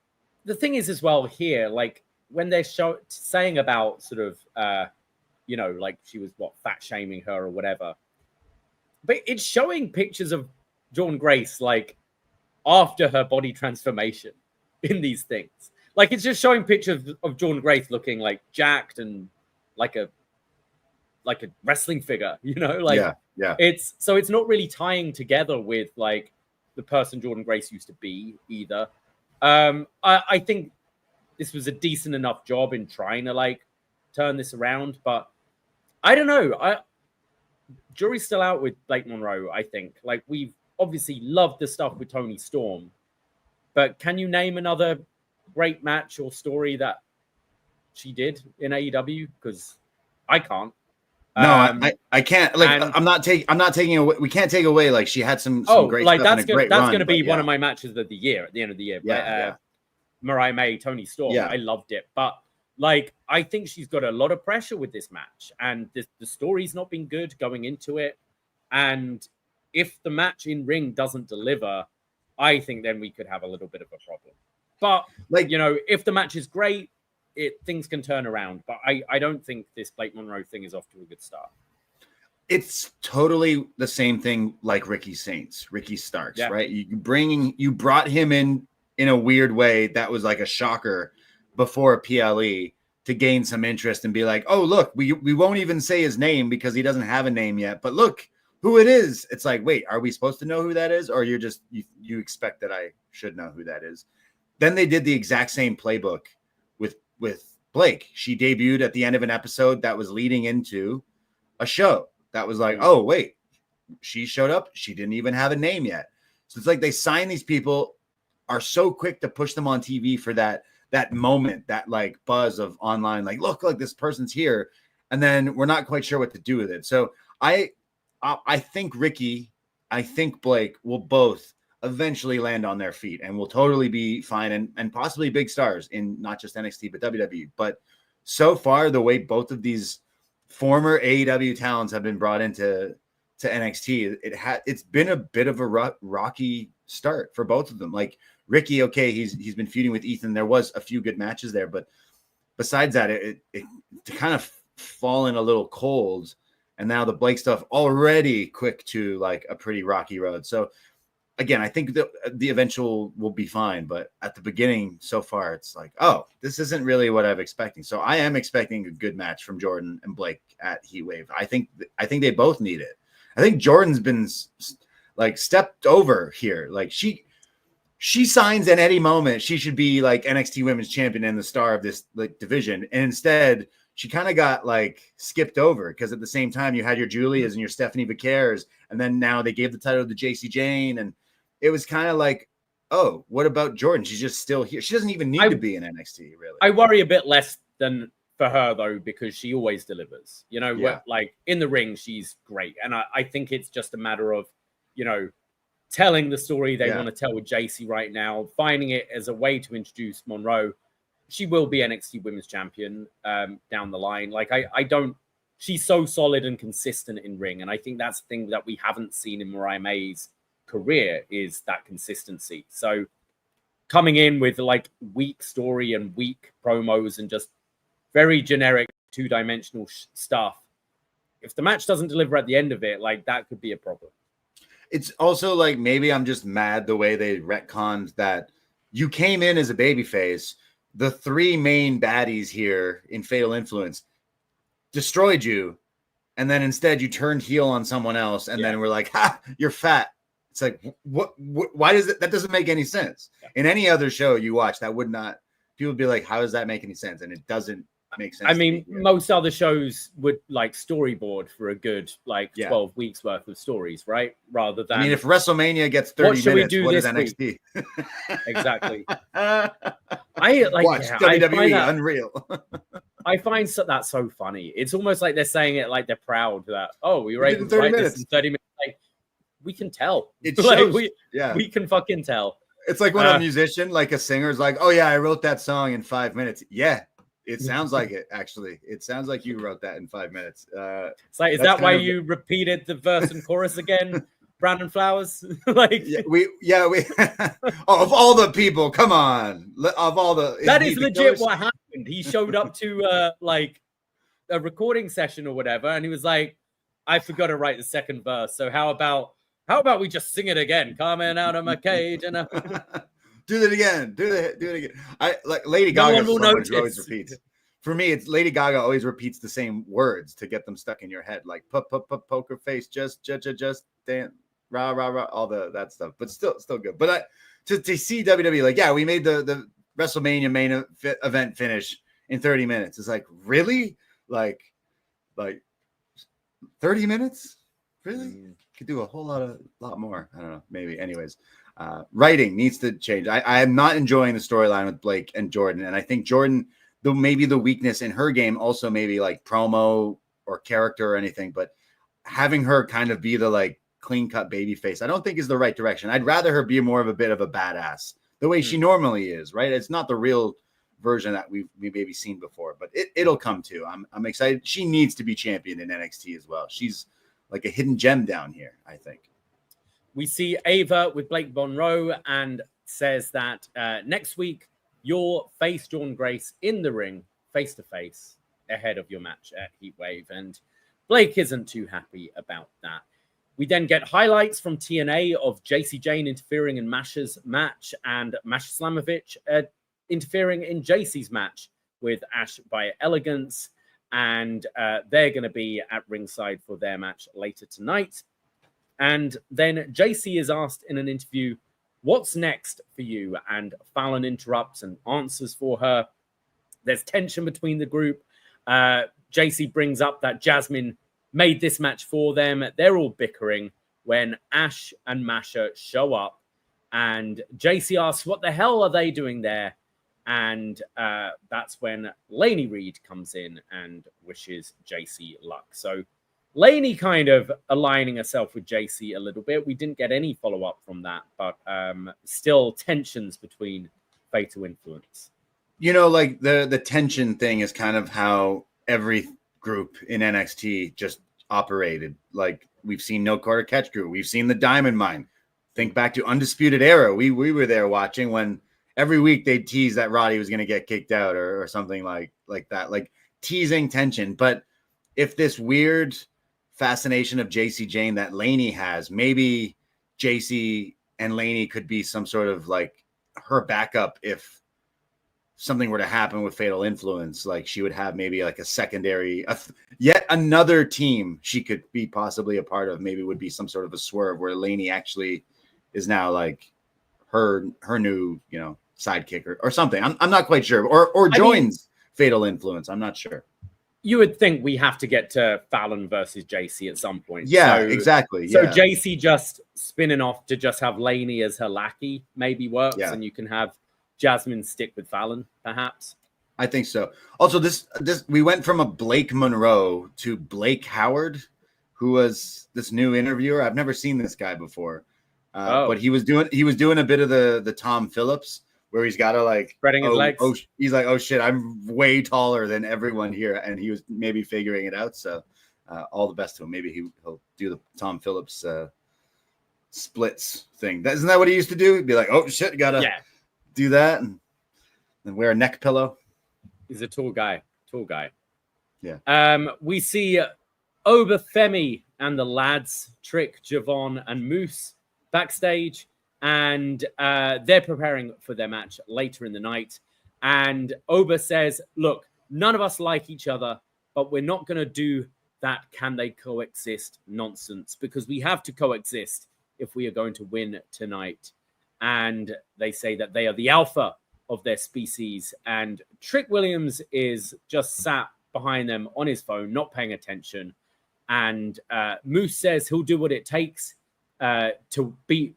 the thing is as well here, like when they're saying about sort of, you know, like she was fat shaming her or whatever, but it's showing pictures of Jordynne Grace like after her body transformation in these things. Like it's just showing pictures of Jordynne Grace looking like jacked and like a wrestling figure, you know, like it's not really tying together with like the person Jordynne Grace used to be either. I think this was a decent enough job in trying to like turn this around, but I don't know. Jury's still out with Blake Monroe. I think like we've obviously loved the stuff with Toni Storm, but can you name another great match or story that she did in AEW? Because I can't. No, I can't. Like, I'm not taking away. We can't take away. Like, she had some great like stuff. That's going to be one of my matches of the year at the end of the year. Mariah May, Toni Storm. I loved it, but like, I think she's got a lot of pressure with this match, and the story's not been good going into it. And if the match in ring doesn't deliver, I think then we could have a little bit of a problem. But like, you know, if the match is great, things can turn around, but I don't think this Blake Monroe thing is off to a good start. It's totally the same thing like Ricky Starks, right? You brought him in a weird way that was like a shocker before PLE to gain some interest and be like, oh, look, we won't even say his name because he doesn't have a name yet, but look who it is. It's like, wait, are we supposed to know who that is? Or you're just, you expect that I should know who that is? Then they did the exact same playbook with Blake. She debuted at the end of an episode that was leading into a show that was like, oh, wait, she showed up. She didn't even have a name yet. So it's like they sign these people, are so quick to push them on TV for that moment, that like buzz of online, like, look, this person's here. And then we're not quite sure what to do with it. So I think Ricky, I think Blake will both eventually land on their feet and will totally be fine and possibly big stars in not just NXT, but WWE. But so far, the way both of these former AEW talents have been brought into NXT, it's been a bit of a rocky start for both of them. Like Ricky, okay, he's been feuding with Ethan. There was a few good matches there, but besides that, it kind of fallen a little cold. And now the Blake stuff already quick to like a pretty rocky road. So again, I think the eventual will be fine, but at the beginning so far, it's like, oh, this isn't really what I'm expecting. So I am expecting a good match from Jordynne and Blake at Heat Wave. I think they both need it. I think Jordynne's been like stepped over here. Like she signs at any moment. She should be like NXT Women's Champion and the star of this like division. And instead, she kind of got like skipped over because at the same time you had your Julias and your Stephanie Vicares, and then now they gave the title to JC Jane, and it was kind of like, oh, what about Jordynne? She's just still here. She doesn't even need to be in NXT, really. I worry a bit less than for her, though, because she always delivers. You know, like in the ring, she's great. And I think it's just a matter of, you know, telling the story they want to tell with JC right now, finding it as a way to introduce Monroe. She will be NXT Women's Champion down the line. Like, she's so solid and consistent in ring. And I think that's the thing that we haven't seen in Mariah May's career is that consistency. So coming in with like weak story and weak promos and just very generic two-dimensional stuff, if the match doesn't deliver at the end of it, like that could be a problem. It's also like, maybe I'm just mad the way they retconned that you came in as a babyface. The three main baddies here in Fatal Influence destroyed you, and then instead you turned heel on someone else, and then we're like, ha, you're fat. It's like, what why does it? That doesn't make any sense. Yeah. In any other show you watch, that would not. People would be like, how does that make any sense? And it doesn't make sense. I mean, most other shows would like storyboard for a good 12 weeks worth of stories, right? Rather than, I mean, if WrestleMania gets 30 minutes, what is NXT? Exactly. I like watch WWE Unreal. I find that so funny. It's almost like they're saying it like they're proud that, oh, we were able to write this in 30 minutes. Like, we can tell. It shows, like, we can fucking tell. It's like when a musician, like a singer, is like, "Oh yeah, I wrote that song in 5 minutes." Yeah, It sounds like it, actually. It sounds like you wrote that in 5 minutes. It's like, is that why you repeated the verse and chorus again, Brandon Flowers? Like, we of all the people, come on, of all the that is legit what happened. He showed up to like a recording session or whatever, and he was like, I forgot to write the second verse, so how about we just sing it again? Coming out of my cage and do it again. Do it again. I like Lady Gaga always repeats. For me, it's Lady Gaga always repeats the same words to get them stuck in your head, like poker face, just dance, rah rah rah, all that stuff. But still good. But to see WWE, like, yeah, we made the WrestleMania main event finish in 30 minutes. It's like, really, like 30 minutes, really? Could do a whole lot more. I don't know. Maybe. Anyways, writing needs to change. I am not enjoying the storyline with Blake and Jordan, and I think Jordan, though maybe the weakness in her game, also maybe like promo or character or anything, but having her kind of be the like clean cut baby face, I don't think is the right direction. I'd rather her be more of a bit of a badass the way she normally is, right? It's not the real version that we've maybe seen before, but it'll come too. I'm excited. She needs to be champion in NXT as well. She's like a hidden gem down here, I think. We see Ava with Blake Monroe and says that next week you'll face Jordynne Grace in the ring face-to-face ahead of your match at Heatwave, and Blake isn't too happy about that. We then get highlights from TNA of JC Jane interfering in Masha's match and Masha Slamovich interfering in JC's match with Ash by Elegance, and they're going to be at ringside for their match later tonight. And then JC is asked in an interview, what's next for you? And Fallon interrupts and answers for her. There's tension between the group. JC brings up that Jasmine made this match for them. They're all bickering when Ash and Masha show up. And JC asks, what the hell are they doing there? And that's when Lainey Reed comes in and wishes JC luck. So Lainey kind of aligning herself with JC a little bit. We didn't get any follow-up from that, but still tensions between Fatal Influence. You know, like the tension thing is kind of how every group in NXT just operated. Like we've seen No Quarter Catch Crew. We've seen the Diamond Mine. Think back to Undisputed Era. We were there watching when every week they'd tease that Roddy was going to get kicked out or something like that, like teasing tension. But if this weird fascination of JC Jane that Lainey has, maybe JC and Lainey could be some sort of like her backup if something were to happen with Fatal Influence. Like she would have maybe like a secondary, yet another team she could be possibly a part of. Maybe would be some sort of a swerve where Lainey actually is now like her new, sidekick or something. I'm not quite sure. Or joins Fatal Influence. I'm not sure. You would think we have to get to Fallon versus JC at some point. Yeah, exactly. So JC just spinning off to just have Lainey as her lackey maybe works, and you can have Jasmine stick with Fallon, perhaps. I think so. Also, this we went from a Blake Monroe to Blake Howard, who was this new interviewer. I've never seen this guy before, but he was doing a bit of the Tom Phillips, where he's got to like spreading his legs. He's like, oh shit, I'm way taller than everyone here, and he was maybe figuring it out. So, all the best to him. Maybe he'll do the Tom Phillips splits thing. Isn't that what he used to do? He'd be like, oh shit, gotta do that, and then wear a neck pillow. He's a tall guy. Yeah. We see Oba, Femi, and the lads, Trick, Javon, and Moose backstage. And they're preparing for their match later in the night. And Oba says, look, none of us like each other, but we're not going to do that can they coexist nonsense, because we have to coexist if we are going to win tonight. And they say that they are the alpha of their species. And Trick Williams is just sat behind them on his phone, not paying attention. And Moose says he'll do what it takes to beat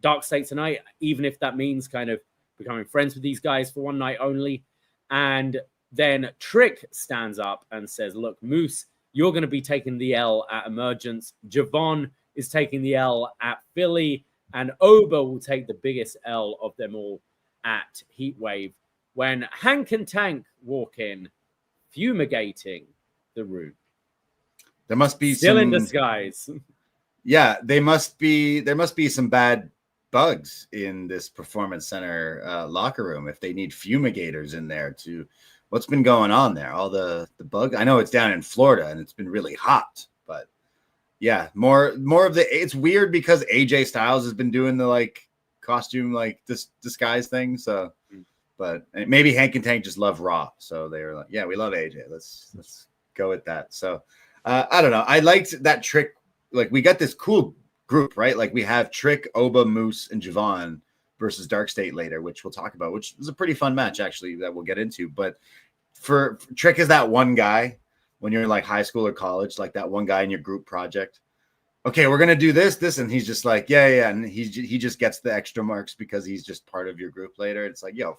DarkState tonight, even if that means kind of becoming friends with these guys for one night only. And then Trick stands up and says, look, Moose, you're going to be taking the L at Emergence. Javon is taking the L at Philly. And Oba will take the biggest L of them all at Heatwave. when Hank and Tank walk in, fumigating the room. There must be still in disguise. Yeah, there must be some bad bugs in this performance center locker room if they need fumigators in there to. What's been going on there? All the bug. I know it's down in Florida and it's been really hot, but yeah, more of the. It's weird because AJ Styles has been doing the like costume like this disguise thing. So, but maybe Hank and Tank just love Raw, so they were like, yeah, we love AJ. Let's go with that. So, I don't know. I liked that Trick. Like we got this cool group, right? Like we have Trick, Oba, Moose, and Javon versus DarkState later, which we'll talk about, which is a pretty fun match actually that we'll get into. But for Trick is that one guy when you're in like high school or college, like that one guy in your group project. Okay, we're gonna do this, and he's just like, yeah, and he just gets the extra marks because he's just part of your group later. It's like, yo,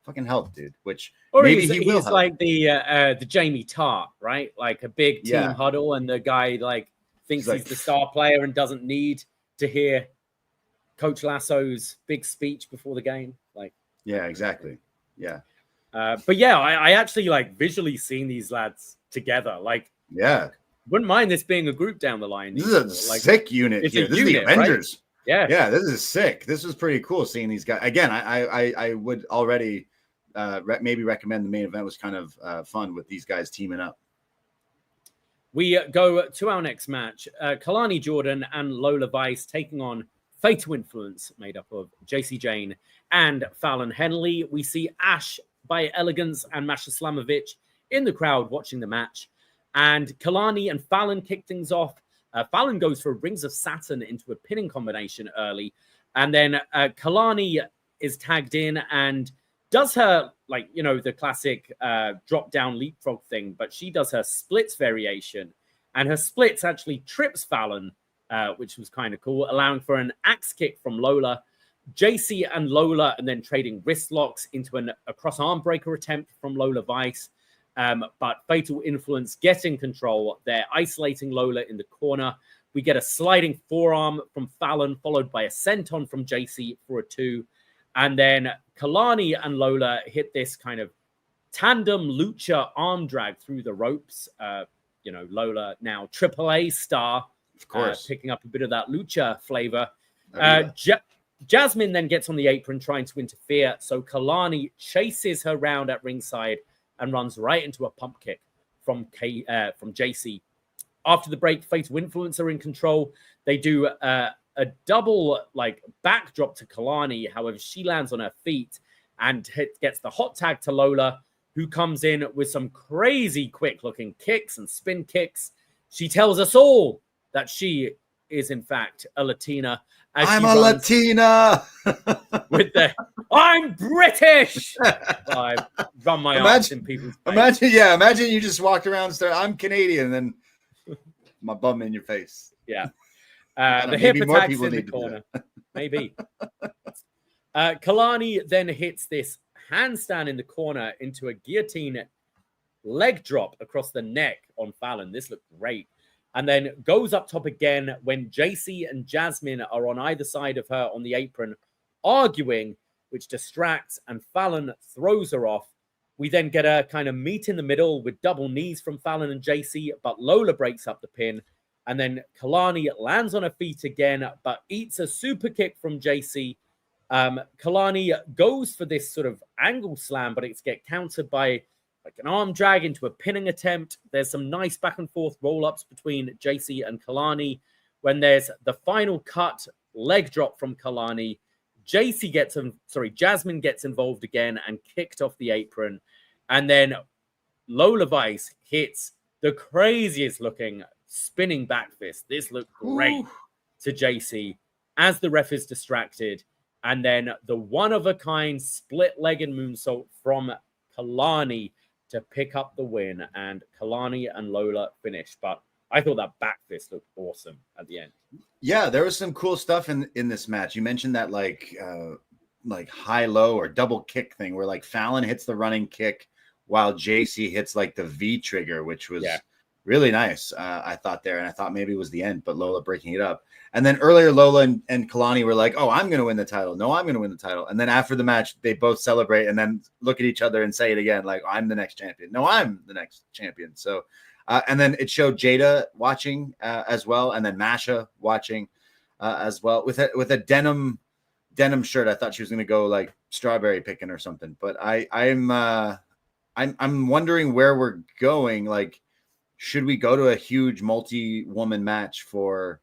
fucking help, dude. Which or maybe he's help. Like the Jamie Tart, right? Like a big team huddle, and the guy like thinks he's the star player and doesn't need to hear Coach Lasso's big speech before the game. Like, yeah, exactly. Yeah. But yeah, I actually like visually seeing these lads together. Like, yeah, wouldn't mind this being a group down the line. This is a sick unit here. This is the Avengers. Right? Yeah, this is sick. This was pretty cool seeing these guys again. I would already maybe recommend the main event was kind of fun with these guys teaming up. We go to our next match. Kelani Jordan and Lola Vice taking on Fatal Influence, made up of JC Jane and Fallon Henley. We see Ash by Elegance and Masha Slamovich in the crowd watching the match. And Kelani and Fallon kick things off. Fallon goes for Rings of Saturn into a pinning combination early. And then Kelani is tagged in and does her, like, you know, the classic drop down leapfrog thing, but she does her splits variation. And her splits actually trips Fallon, which was kind of cool, allowing for an axe kick from Lola. JC and Lola, and then trading wrist locks into a cross arm breaker attempt from Lola Vice. But Fatal Influence getting control. They're isolating Lola in the corner. We get a sliding forearm from Fallon, followed by a senton from JC for a 2. And then Kelani and Lola hit this kind of tandem lucha arm drag through the ropes. You know, Lola now AAA star, of course, picking up a bit of that lucha flavor. Jasmine then gets on the apron trying to interfere. So Kelani chases her round at ringside and runs right into a pump kick from JC. After the break, Fatal Influence are in control. They do a double like backdrop to Kelani. However, she lands on her feet and gets the hot tag to Lola, who comes in with some crazy quick looking kicks and spin kicks. She tells us all that she is in fact a Latina. I'm a Latina with the I'm British. I run my arms in people's face. Imagine you just walked around and started, I'm Canadian, and then my bum in your face. Yeah. The hip attacks in the corner. Maybe. Kelani then hits this handstand in the corner into a guillotine leg drop across the neck on Fallon. This looked great. And then goes up top again when JC and Jasmine are on either side of her on the apron, arguing, which distracts, and Fallon throws her off. We then get a kind of meet in the middle with double knees from Fallon and JC, but Lola breaks up the pin. And then Kelani lands on her feet again, but eats a super kick from JC. Kelani goes for this sort of angle slam, but it's get countered by like an arm drag into a pinning attempt. There's some nice back and forth roll-ups between JC and Kelani. When there's the final cut leg drop from Kelani, Jasmine gets involved again and kicked off the apron. And then Lola Vice hits the craziest looking spinning back fist. This looked great to JC as the ref is distracted. And then the one-of-a-kind split-legged moonsault from Kelani to pick up the win, and Kelani and Lola finish. But I thought that back fist looked awesome at the end. Yeah, there was some cool stuff in this match. You mentioned that like high-low or double kick thing where like Fallon hits the running kick while JC hits like the V trigger, which was Really nice, I thought there, and I thought maybe it was the end, but Lola breaking it up. And then earlier, Lola and Kelani were like, "Oh, I'm going to win the title. No, I'm going to win the title." And then after the match, they both celebrate and then look at each other and say it again, like, "I'm the next champion. No, I'm the next champion." So, and then it showed Jada watching as well, and then Masha watching as well with a denim shirt. I thought she was going to go like strawberry picking or something, but I'm wondering where we're going. Like, should we go to a huge multi-woman match for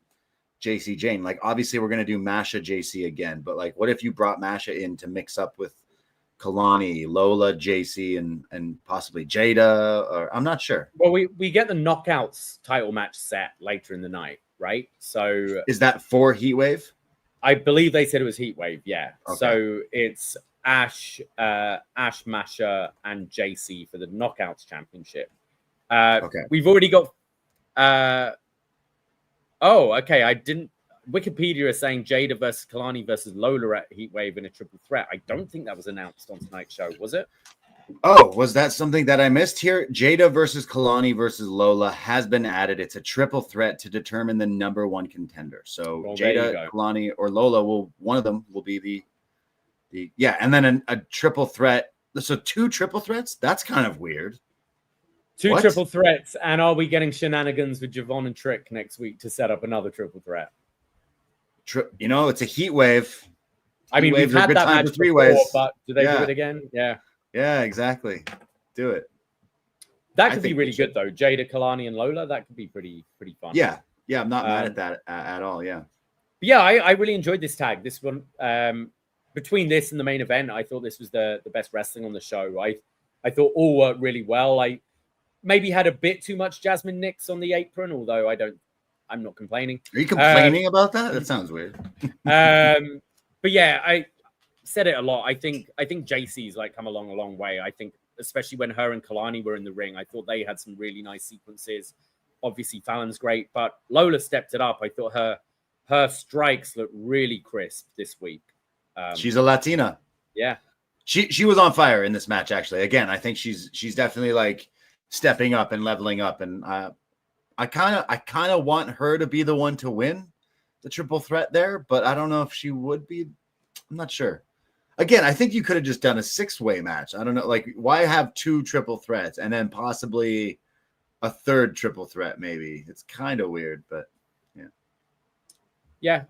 JC Jane? Like, obviously we're going to do Masha JC again, but like, what if you brought Masha in to mix up with Kelani, Lola, JC, and possibly Jada? Or I'm not sure. Well, we get the Knockouts title match set later in the night, right? So is that for Heatwave? I believe they said it was Heatwave. Yeah. Okay. So it's Ash, Masha, and JC for the Knockouts Championship. Okay. We've already got. Okay. I didn't. Wikipedia is saying Jada versus Kelani versus Lola at Heatwave in a triple threat. I don't think that was announced on tonight's show, was it? Oh, was that something that I missed here? Jada versus Kelani versus Lola has been added. It's a triple threat to determine the number one contender. So Jada, Kelani, or Lola one of them will be the and then a triple threat. So 2 triple threats? That's kind of weird. 2 triple threats, and are we getting shenanigans with Javon and Trick next week to set up another triple threat? It's a heat wave. I mean, we've had that match before, but do they do it again? Yeah. Yeah, exactly. Do it. That could be really good, though. Jada, Kelani, and Lola. That could be pretty fun. Yeah. I'm not mad at that at all. Yeah. Yeah, I really enjoyed this tag. This one, between this and the main event, I thought this was the best wrestling on the show. I thought all worked really well. I maybe had a bit too much Jasmine Nix on the apron, although I'm not complaining. Are you complaining about that? That sounds weird. But yeah, I said it a lot. I think JC's like come along a long way. I think especially when her and Kelani were in the ring, I thought they had some really nice sequences. Obviously, Fallon's great, but Lola stepped it up. I thought her strikes looked really crisp this week. She's a Latina. Yeah. She was on fire in this match, actually. Again, I think she's definitely like stepping up and leveling up. And I kind of want her to be the one to win the triple threat there, but I don't know if she would be. I'm not sure. Again, I think you could have just done a 6-way match. I don't know. Like, why have 2 triple threats and then possibly a 3rd triple threat? Maybe it's kind of weird, but yeah.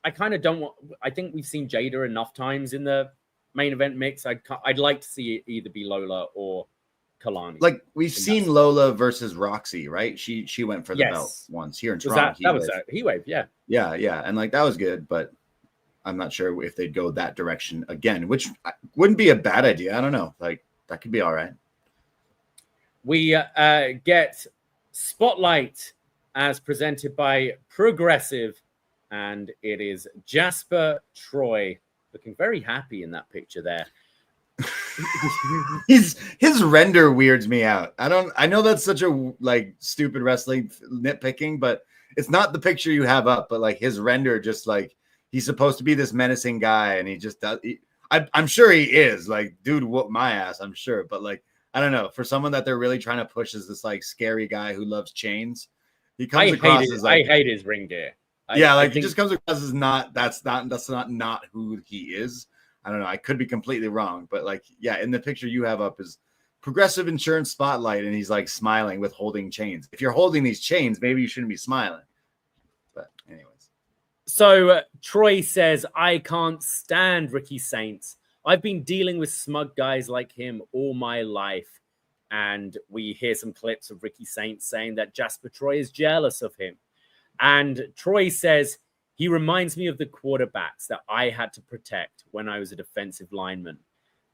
I kind of don't want. I think we've seen Jada enough times in the main event mix. I'd like to see it either be Lola or Kelani. Like, we've seen Lola versus Roxy, right? She went for the belt once here in Toronto. That was a Heatwave, yeah. Yeah, and like that was good, but I'm not sure if they'd go that direction again, which wouldn't be a bad idea. I don't know. Like, that could be all right. We get Spotlight as presented by Progressive, and it is Jasper Troy looking very happy in that picture there. His render weirds me out. I know that's such a like stupid wrestling nitpicking, but it's not the picture you have up, but like his render, just like he's supposed to be this menacing guy, and he just does. I'm sure he is. Like, dude, whoop my ass. I'm sure, but like, I don't know. For someone that they're really trying to push as this like scary guy who loves chains, he comes across as like, I hate his ring gear. He just comes across as that's not who he is. I don't know. I could be completely wrong, but like, yeah, in the picture you have up is Progressive Insurance Spotlight, and he's like smiling with holding chains. If you're holding these chains, maybe you shouldn't be smiling. But anyways. So Troy says, I can't stand Ricky Saints. I've been dealing with smug guys like him all my life. And we hear some clips of Ricky Saints saying that Jasper Troy is jealous of him. And Troy says, he reminds me of the quarterbacks that I had to protect when I was a defensive lineman.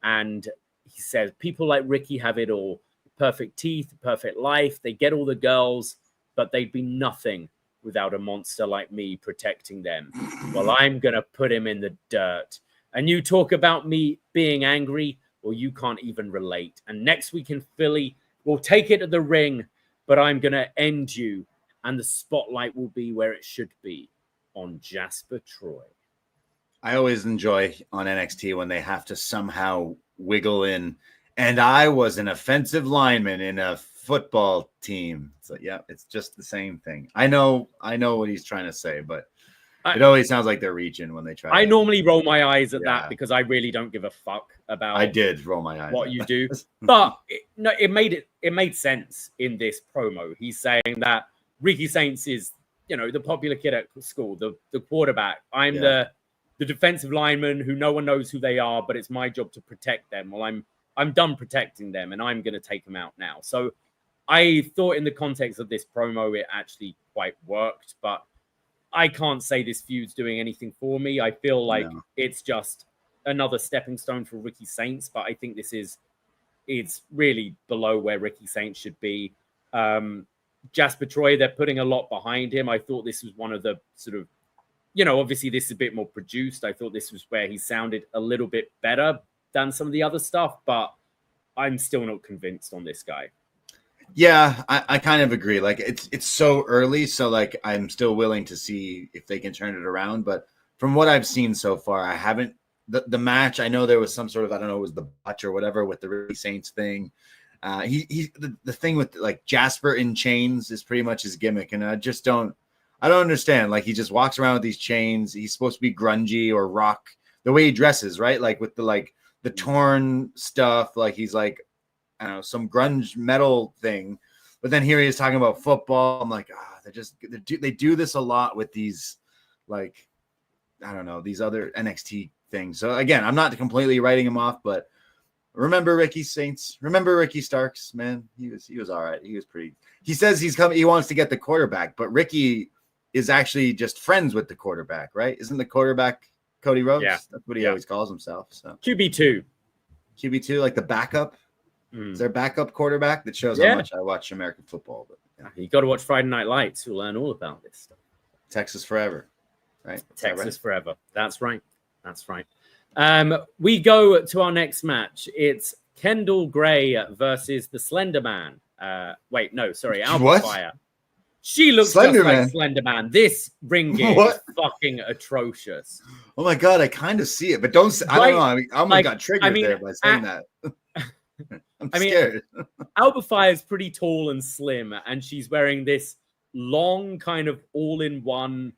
And he says, people like Ricky have it all. Perfect teeth, perfect life. They get all the girls, but they'd be nothing without a monster like me protecting them. Well, I'm going to put him in the dirt. And you talk about me being angry, well, you can't even relate. And next week in Philly, we'll take it to the ring, but I'm going to end you. And the spotlight will be where it should be, on Jasper Troy. I always enjoy on NXT when they have to somehow wiggle in And I was an offensive lineman in a football team. So yeah, it's just the same thing. I know what he's trying to say, but it always sounds like they're reaching when they try. I normally roll my eyes at that because I really don't give a fuck about. I did roll my eyes what you do, but it made sense in this promo. He's saying that Ricky Saints is, the popular kid at school, the quarterback. I'm the defensive lineman who no one knows who they are, but it's my job to protect them. Well, I'm done protecting them, and I'm going to take them out now. So I thought in the context of this promo, it actually quite worked, but I can't say this feud's doing anything for me. I feel like it's just another stepping stone for Ricky Saints, but I think it's really below where Ricky Saints should be. Jasper Troy, they're putting a lot behind him. I thought this was one of the sort of, obviously this is a bit more produced. I thought this was where he sounded a little bit better than some of the other stuff, but I'm still not convinced on this guy. Yeah, I kind of agree. Like it's so early, so like I'm still willing to see if they can turn it around. But from what I've seen so far, I haven't the match. I know there was some sort of, I don't know, it was the botch or whatever with the Ricky Saints thing. The thing with like Jasper in chains is pretty much his gimmick, and I don't understand. Like he just walks around with these chains. He's supposed to be grungy or rock the way he dresses, right? Like with the torn stuff. Like he's like, I don't know, some grunge metal thing, but then here he is talking about football. I'm like, they do this a lot with these, like, I don't know, these other NXT things. So again, I'm not completely writing him off, but remember Ricky Saints, remember Ricky Starks, man, he was all right. He was pretty. He says he wants to get the quarterback, but Ricky is actually just friends with the quarterback, right? Isn't the quarterback Cody Rhodes? Yeah, that's what he always calls himself. So QB2, like the backup. Is there a backup quarterback? That shows how much I watch American football. But you got to watch Friday Night Lights. You'll learn all about this stuff. Texas forever, right? Texas forever. That's right. We go to our next match. It's Kendall Gray versus the Slender Man. Alba Fire. She looks Slender just Man. like Slender Man. This ring gear is fucking atrocious. Oh my god, I kind of see it, but don't. I don't know. I mean, I almost got triggered there by saying that. I'm scared. Alba Fire is pretty tall and slim, and she's wearing this long kind of all-in-one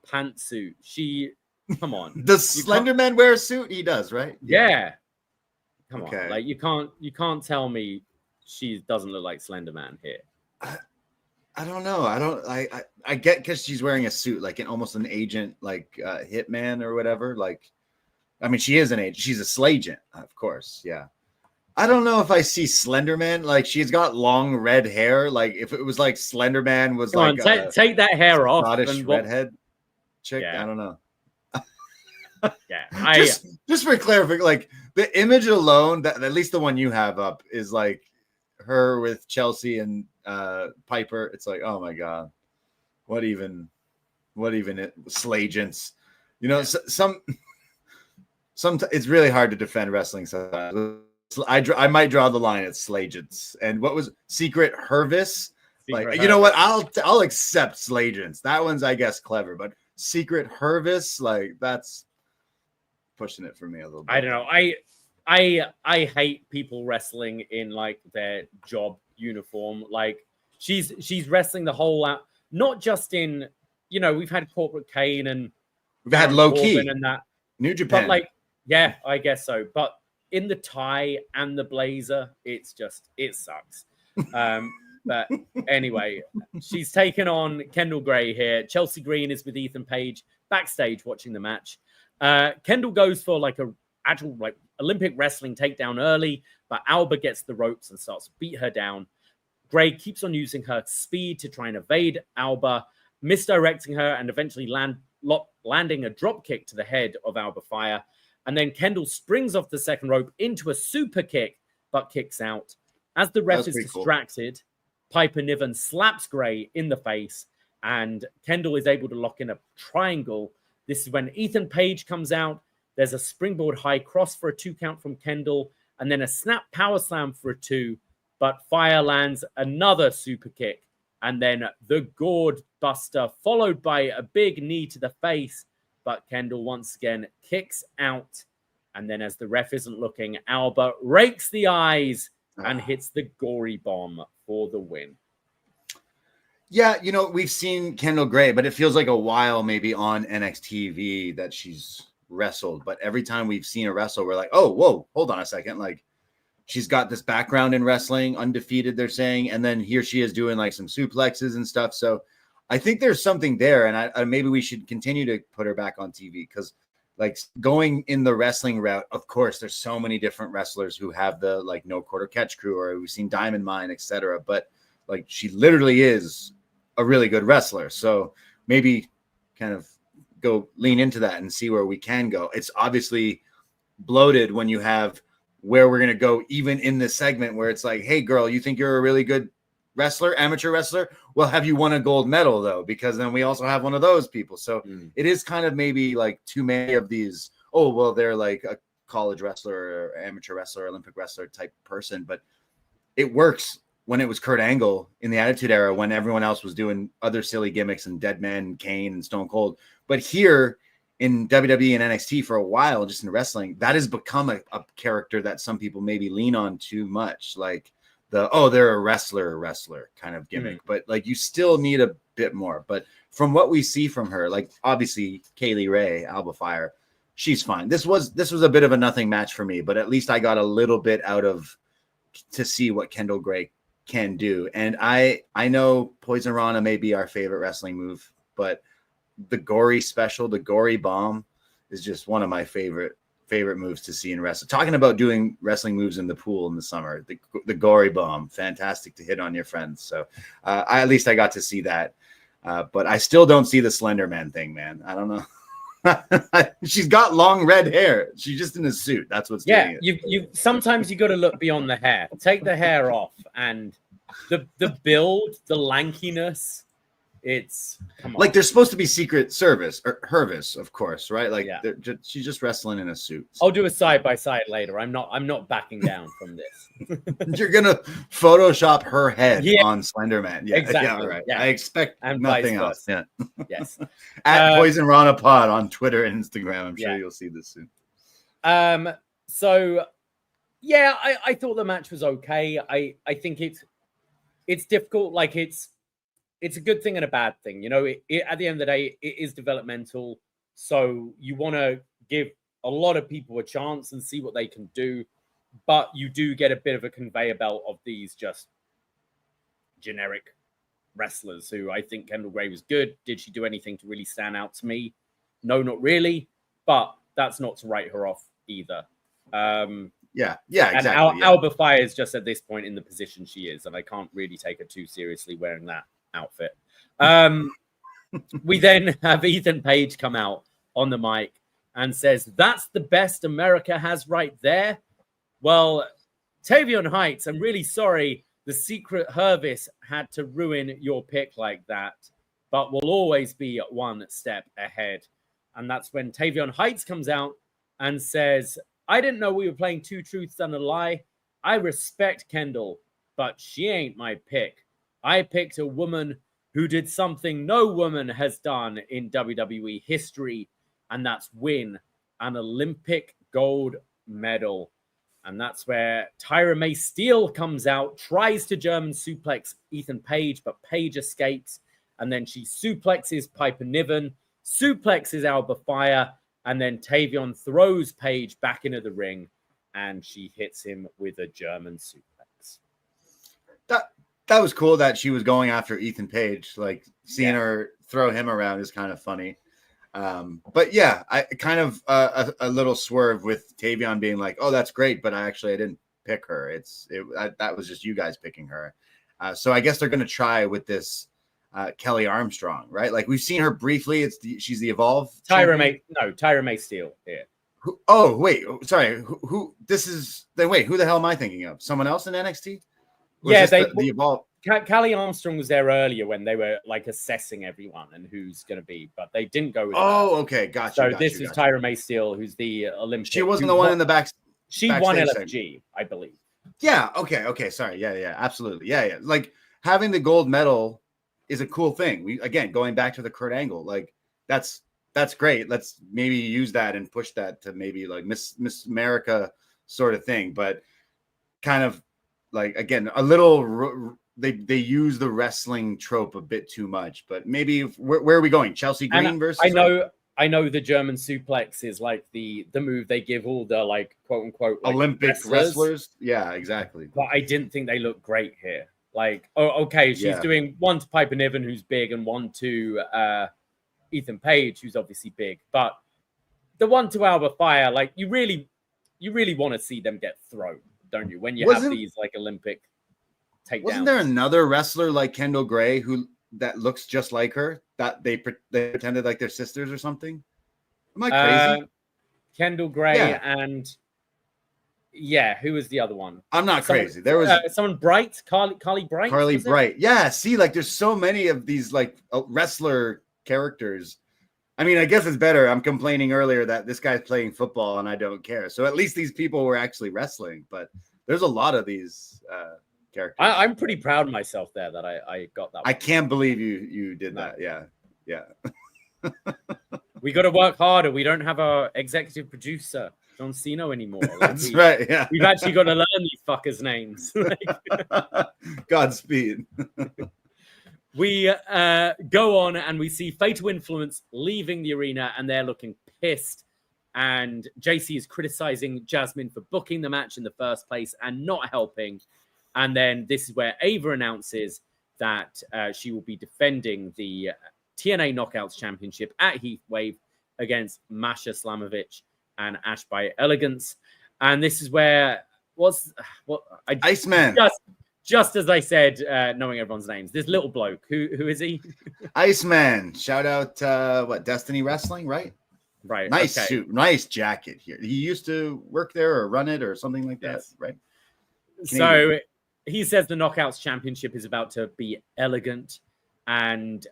pantsuit. Come on. Does Slender Man wear a suit? He does, right? Yeah. Come on. Like you can't tell me she doesn't look like Slender Man here. I don't know. I get because she's wearing a suit, like almost an agent, like hitman or whatever. Like, I mean, she is an agent. She's a slagent, of course. Yeah. I don't know if I see Slender Man. Like she's got long red hair. Like if it was like Slender Man was take that hair off. Scottish redhead chick. Yeah. I don't know. Yeah, just for clarification, like the image alone, that at least the one you have up is like her with Chelsea and Piper. It's like, oh my god, what even Slagents, some it's really hard to defend wrestling sometimes. I might draw the line at Slagents. And what was Secret Hervis? You know what? I'll accept Slagents. That one's, I guess, clever, but Secret Hervis, like that's pushing it for me a little bit. I don't know. I hate people wrestling in like their job uniform. Like she's wrestling the whole out, not just in, we've had Corporate Kane and we've had Low Key and that New Japan. But like, yeah, I guess so. But in the tie and the blazer, it sucks. But anyway, she's taken on Kendall Gray here. Chelsea Green is with Ethan Page backstage watching the match. Kendall goes for like a actual like Olympic wrestling takedown early, but Alba gets the ropes and starts to beat her down. Gray keeps on using her speed to try and evade Alba, misdirecting her and eventually landing a drop kick to the head of Alba Fire. And then Kendall springs off the second rope into a super kick, but kicks out. As the ref is distracted, Piper Niven slaps Gray in the face, and Kendall is able to lock in a triangle. This is when Ethan Page comes out. There's a springboard high cross for a 2 count from Kendall, and then a snap power slam for a 2, but Fire lands another super kick, and then the Gourd Buster, followed by a big knee to the face, but Kendall once again kicks out, And then as the ref isn't looking, Alba rakes the eyes and hits the gory bomb for the win. Yeah, you know, we've seen Kendall Gray, but it feels like a while maybe on NXT TV that she's wrestled. But every time we've seen her wrestle, we're like, oh, whoa, hold on a second. Like, she's got this background in wrestling, undefeated, they're saying. And then here she is doing like some suplexes and stuff. So I think there's something there. And I maybe we should continue to put her back on TV because like going in the wrestling route, of course, there's so many different wrestlers who have the like no quarter catch crew, or we've seen Diamond Mine, etc. But like she literally is a really good wrestler. So maybe kind of go lean into that and see where we can go. It's obviously bloated when you have where we're going to go, even in this segment where it's like, hey girl, you think you're a really good wrestler, amateur wrestler? Well, have you won a gold medal though? Because then we also have one of those people. So it is kind of maybe like too many of these. Oh, well, they're like a college wrestler or amateur wrestler, Olympic wrestler type person, but it works when it was Kurt Angle in the Attitude Era, when everyone else was doing other silly gimmicks and Deadman, Kane, and Stone Cold. But here in WWE and NXT for a while, just in wrestling, that has become a character that some people maybe lean on too much. Like they're a wrestler kind of gimmick, but like you still need a bit more. But from what we see from her, like obviously Kaylee Ray, Alba Fire, she's fine. This was a bit of a nothing match for me, but at least I got a little bit out of to see what Kendall Gray can do. And I know Poison Rana may be our favorite wrestling move, but the gory special, the gory bomb, is just one of my favorite moves to see in wrestling. Talking about doing wrestling moves in the pool in the summer, the gory bomb, fantastic to hit on your friends. So at least I got to see that. But I still don't see the Slender Man thing, man. I don't know. She's got long red hair. She's just in a suit. That's what's doing it. You sometimes you got to look beyond the hair. Take the hair off, and the build, the lankiness. It's like they're supposed to be Secret Service or Hervis, of course, right? Like she's just wrestling in a suit. I'll do a side by side later. I'm not backing down from this. You're gonna Photoshop her head on Slender Man. Yeah, exactly. Yeah, right. Yeah. I expect and nothing else. Yeah. Yes. At Poison Rana Pod on Twitter and Instagram. I'm sure you'll see this soon. So yeah, I thought the match was okay. I think it's difficult. Like it's a good thing and a bad thing. You know, at the end of the day, it is developmental. So you want to give a lot of people a chance and see what they can do. But you do get a bit of a conveyor belt of these just generic wrestlers who I think Kendall Gray was good. Did she do anything to really stand out to me? No, not really. But that's not to write her off either. Yeah, exactly. And Alba Fire is just at this point in the position she is. And I can't really take her too seriously wearing that outfit. We then have Ethan Page come out on the mic and says, that's the best America has right there. Well, Tavion Heights, I'm really sorry the Secret Hervis had to ruin your pick like that, but we'll always be one step ahead. And that's when Tavion Heights comes out and says, I didn't know we were playing two truths and a lie. I respect Kendall, but she ain't my pick. I picked a woman who did something no woman has done in WWE history, and that's win an Olympic gold medal. And that's where Tyra May Steele comes out, tries to German suplex Ethan Page, but Page escapes. And then she suplexes Piper Niven, suplexes Alba Fire, and then Tavion throws Page back into the ring, and she hits him with a German suplex. That was cool that she was going after Ethan Page. Like seeing her throw him around is kind of funny. But yeah, I kind of a little swerve with Tavion being like, "Oh, that's great," but I didn't pick her. That was just you guys picking her. So I guess they're going to try with this Kelly Armstrong, right? Like we've seen her briefly. She's the Evolve. Tyra May Steele here. Oh wait, sorry. Who this is? Then wait, who the hell am I thinking of? Someone else in NXT? The Evolve. Kelly Armstrong was there earlier when they were like assessing everyone and who's going to be, but they didn't go with. Oh, okay, gotcha. So this is Tyra May Steele, who's the Olympic. She wasn't the one in the back. She won LFG, I believe. Yeah. Okay. Sorry. Yeah. Absolutely. Yeah. Like having the gold medal is a cool thing. We again going back to the Kurt Angle, like that's that's great. Let's maybe use that and push that to maybe like Miss America sort of thing. But kind of like, again, a little they use the wrestling trope a bit too much. But maybe where are we going? Chelsea Green versus I know the German suplex is like the move they give all the like quote unquote like Olympic wrestlers. Yeah, exactly. But I didn't think they looked great here. Like, oh, okay, she's doing one to Piper Niven, who's big, and one to Ethan Page, who's obviously big. But the one to Alba Fire, like you really want to see them get thrown, don't you? When you have these like Olympic takedowns. Wasn't there another wrestler like Kendall Gray that looks just like her, that they pretended like they're sisters or something? Am I crazy? Kendall Gray and who was the other one? I'm not crazy. There was someone Bright, Carly Bright. Carly Bright. Yeah, see, like there's so many of these like wrestler characters. I mean, I guess it's better. I'm complaining earlier that this guy's playing football and I don't care. So at least these people were actually wrestling, but there's a lot of these characters. I'm pretty proud of myself there that I got that one. I can't believe you did that. Yeah. We got to work harder. We don't have our executive producer, John Cena, anymore. Like That's right. Yeah. We've actually got to learn these fuckers' names. Godspeed. We go on and we see Fatal Influence leaving the arena and they're looking pissed. And JC is criticizing Jasmine for booking the match in the first place and not helping. And then this is where Ava announces that she will be defending the TNA Knockouts Championship at Heatwave against Masha Slamovich and Ash by Elegance. And this is where Iceman. Just as I said, knowing everyone's names, this little bloke, who is he? Iceman. Shout out, Destiny Wrestling, right? Right. Nice suit, nice jacket here. He used to work there or run it or something like that, right? Canadian. So he says the Knockouts Championship is about to be elegant, and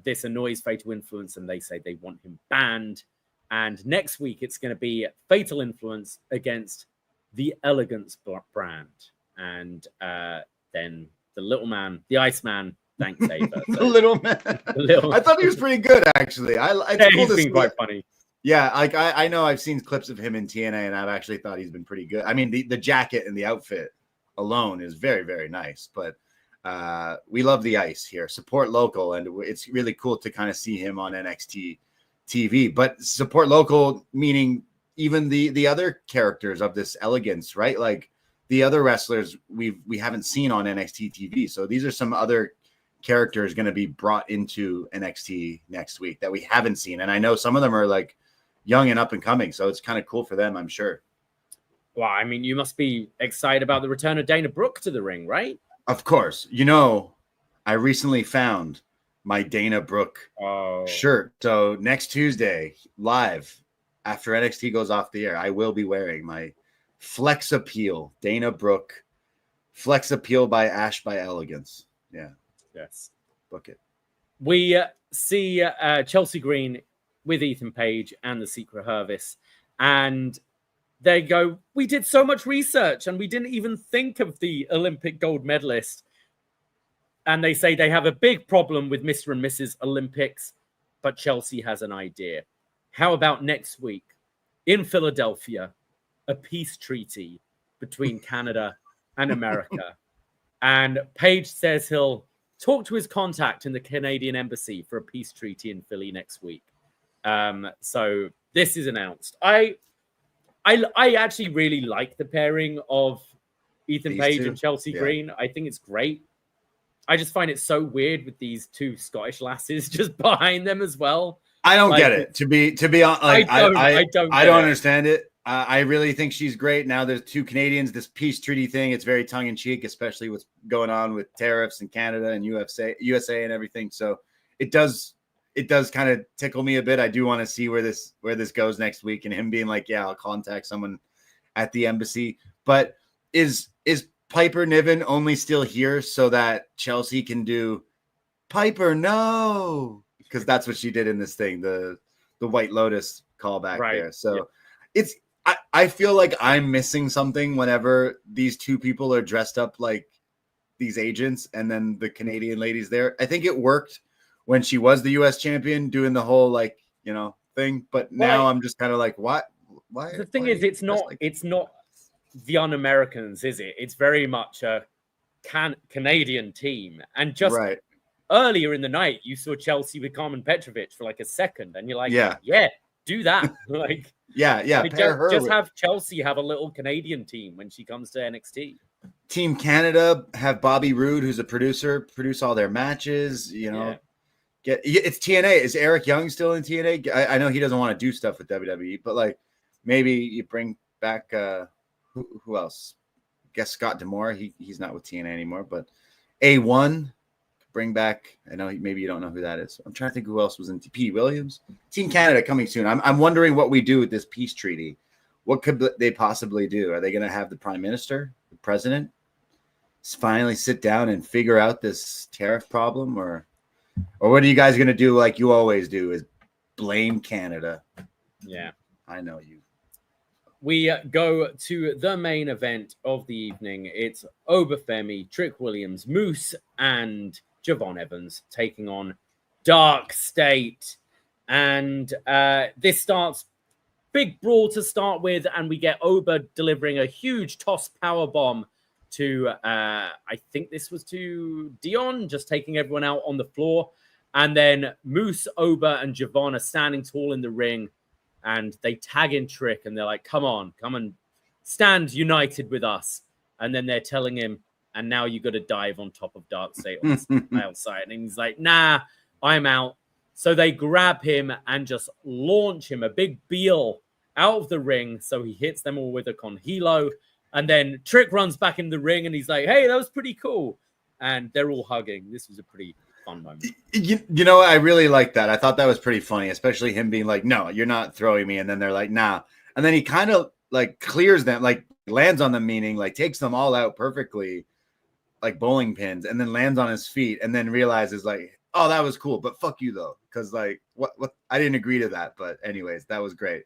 this annoys Fatal Influence, and they say they want him banned. And next week, it's going to be Fatal Influence against the Elegance brand. And then the little man, the Iceman, thanks, Ava. The little man. I thought he was pretty good, actually. He's been quite funny. Yeah, like I know I've seen clips of him in TNA, and I've actually thought he's been pretty good. I mean, the jacket and the outfit alone is very, very nice. But we love the Ice here. Support local, and it's really cool to kind of see him on NXT TV. But support local, meaning even the other characters of this Elegance, right? Like the other wrestlers we haven't seen on NXT TV. So these are some other characters going to be brought into NXT next week that we haven't seen. And I know some of them are like young and up and coming. So it's kind of cool for them, I'm sure. Well, I mean, you must be excited about the return of Dana Brooke to the ring, right? Of course. You know, I recently found my Dana Brooke shirt. So next Tuesday, live, after NXT goes off the air, I will be wearing my Flex Appeal, Dana Brooke, Flex Appeal by Ash by Elegance. Yeah. Yes. Book it. We see Chelsea Green with Ethan Page and the Secret Service, and they go, we did so much research and we didn't even think of the Olympic gold medalist. And they say they have a big problem with Mr. and Mrs. Olympics, but Chelsea has an idea. How about next week in Philadelphia, a peace treaty between Canada and America? And Page says he'll talk to his contact in the Canadian embassy for a peace treaty in Philly next week. So this is announced. I actually really like the pairing of Ethan Page and Chelsea Green. I think it's great. I just find it so weird with these two Scottish lasses just behind them as well. I don't get it. To be honest, like, I don't understand it. I really think she's great. Now there's two Canadians, this peace treaty thing. It's very tongue in cheek, especially what's going on with tariffs in Canada and USA and everything. So it does kind of tickle me a bit. I do want to see where this goes next week, and him being like, yeah, I'll contact someone at the embassy. But is Piper Niven only still here so that Chelsea can do Piper? No, because that's what she did in this thing, the White Lotus callback there. So I feel like I'm missing something whenever these two people are dressed up like these agents, and then the Canadian ladies there. I think it worked when she was the U.S. champion, doing the whole, like, you know, thing. But now I'm just kind of like, what? Why? The thing is, it's not the Un-Americans, is it? It's very much a Canadian team. And just earlier in the night, you saw Chelsea with Carmen Petrovic for like a second, and you're like, yeah, do that. Like, just have Chelsea have a little Canadian team when she comes to NXT. Team Canada have Bobby Roode, who's a producer, produce all their matches. You know, it's TNA. Is Eric Young still in TNA? I know he doesn't want to do stuff with WWE, but like maybe you bring back who else? I guess Scott D'Amore. He's not with TNA anymore, but A1. Bring back. I know maybe you don't know who that is. I'm trying to think who else was in P. Williams. Team Canada coming soon. I'm wondering what we do with this peace treaty. What could they possibly do? Are they going to have the prime minister, the president, finally sit down and figure out this tariff problem, or what are you guys going to do? Like you always do, is blame Canada. Yeah, I know you. We go to the main event of the evening. It's Oba Femi, Trick Williams, Moose, and Javon Evans taking on DarkState. And this starts big brawl to start with, and we get Oba delivering a huge toss power bomb to, I think this was to Dion, just taking everyone out on the floor. And then Moose, Oba, and Javon are standing tall in the ring, and they tag in Trick, and they're like, come and stand united with us. And then they're telling him, and now you got to dive on top of DarkState on the male side. And he's like, nah, I'm out. So they grab him and just launch him, a big Beal, out of the ring. So he hits them all with a Conhilo. And then Trick runs back in the ring, and he's like, hey, that was pretty cool. And they're all hugging. This was a pretty fun moment. You know, I really like that. I thought that was pretty funny, especially him being like, no, you're not throwing me. And then they're like, nah. And then he kind of like clears them, like lands on them, meaning like takes them all out perfectly, like bowling pins, and then lands on his feet, and then realizes like, oh, that was cool, but fuck you though. Cause like what I didn't agree to that. But anyways, that was great.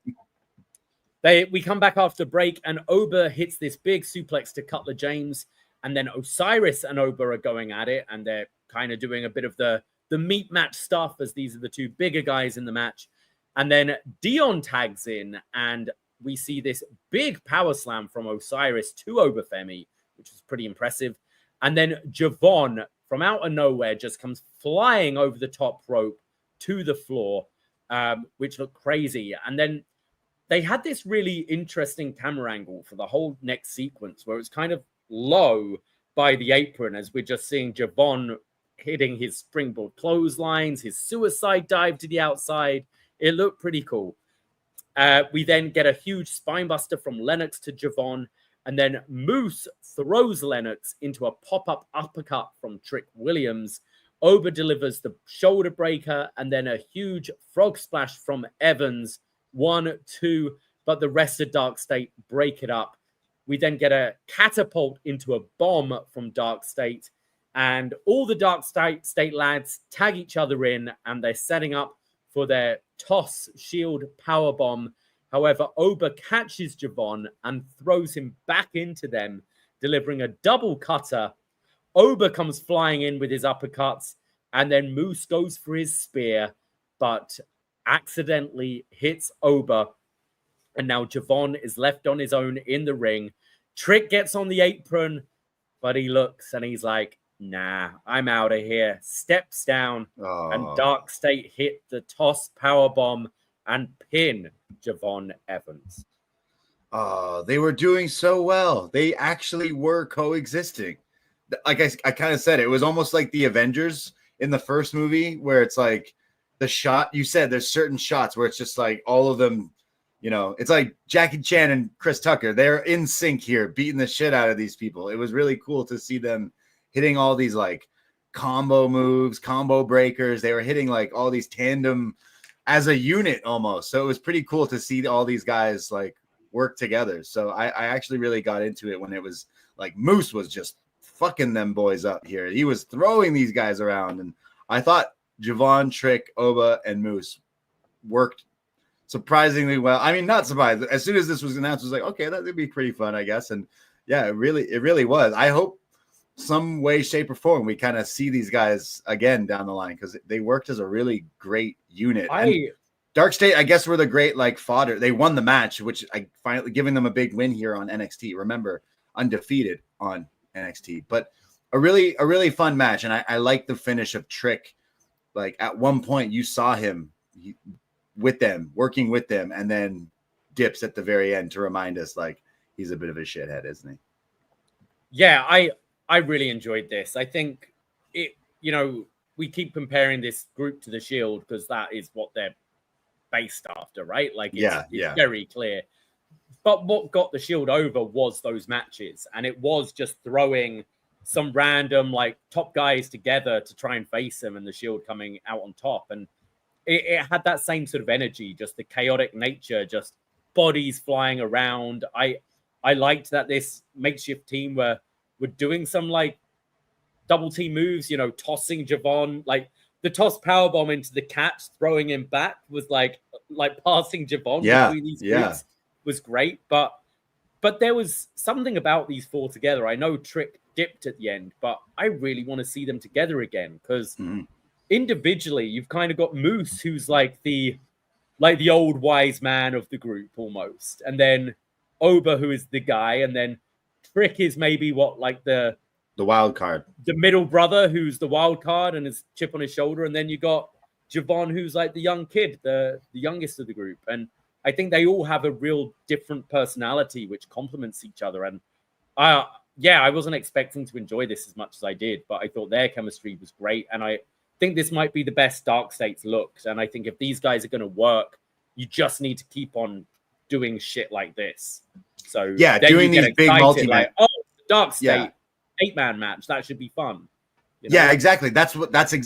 We come back after break, and Oba hits this big suplex to Cutler James, and then Osiris and Oba are going at it, and they're kind of doing a bit of the meat match stuff, as these are the two bigger guys in the match. And then Dion tags in, and we see this big power slam from Osiris to Oba Femi, which is pretty impressive. And then Javon, from out of nowhere, just comes flying over the top rope to the floor, which looked crazy. And then they had this really interesting camera angle for the whole next sequence, where it's kind of low by the apron, as we're just seeing Javon hitting his springboard clotheslines, his suicide dive to the outside. It looked pretty cool. We then get a huge spinebuster from Lennox to Javon, and then Moose throws Lennox into a pop-up uppercut from Trick Williams. Oba delivers the shoulder breaker, and then a huge frog splash from Evans. 1, 2, but the rest of DarkState break it up. We then get a catapult into a bomb from DarkState, and all the DarkState lads tag each other in, and they're setting up for their toss shield power bomb. However, Oba catches Javon and throws him back into them, delivering a double cutter. Oba comes flying in with his uppercuts, and then Moose goes for his spear, but accidentally hits Oba. And now Javon is left on his own in the ring. Trick gets on the apron, but he looks and he's like, nah, I'm out of here. Steps down, and DarkState hit the toss powerbomb and pin Javon Evans. They were doing so well. They actually were coexisting. Like I kind of said, it was almost like the Avengers in the first movie, where it's like the shot, you said there's certain shots where it's just like all of them, you know, it's like Jackie Chan and Chris Tucker. They're in sync here, beating the shit out of these people. It was really cool to see them hitting all these like combo moves, combo breakers. They were hitting like all these tandem as a unit almost. So it was pretty cool to see all these guys like work together. So I actually really got into it when it was like Moose was just fucking them boys up here. He was throwing these guys around, and I thought Javon, Trick, Oba, and Moose worked surprisingly well. I mean, not surprised. As soon as this was announced, I was like, okay, that would be pretty fun, I guess. And yeah, it really was. I hope some way, shape, or form we kind of see these guys again down the line, because they worked as a really great unit. DarkState, I guess, were the great like fodder. They won the match, which I finally giving them a big win here on NXT. Remember, undefeated on NXT, but a really fun match. And I like the finish of Trick. Like at one point you saw him with them, working with them, and then dips at the very end to remind us like he's a bit of a shithead, isn't he? Yeah, I really enjoyed this. I think we keep comparing this group to the Shield because that is what they're based after, right? Like, it's very clear. But what got the Shield over was those matches, and it was just throwing some random like top guys together to try and face them, and the Shield coming out on top. And it had that same sort of energy, just the chaotic nature, just bodies flying around. I liked that this makeshift team were doing some like double team moves, tossing Javon, like the toss powerbomb into the catch, throwing him back was like passing Javon between these groups was great. But there was something about these four together. I know Trick dipped at the end, but I really want to see them together again because individually you've kind of got Moose, who's like the old wise man of the group almost, and then Oba, who is the guy, and then Trick is maybe the wild card, the middle brother who's the wild card and his chip on his shoulder, and then you got Javon, who's like the young kid, the youngest of the group. And I think they all have a real different personality which complements each other. And I wasn't expecting to enjoy this as much as I did, but I thought their chemistry was great. And I think this might be the best DarkState's looks. And I think if these guys are going to work, you just need to keep on doing shit like this. So doing these big multi-man, like, DarkState 8-man match, that should be fun. Yeah, exactly. That's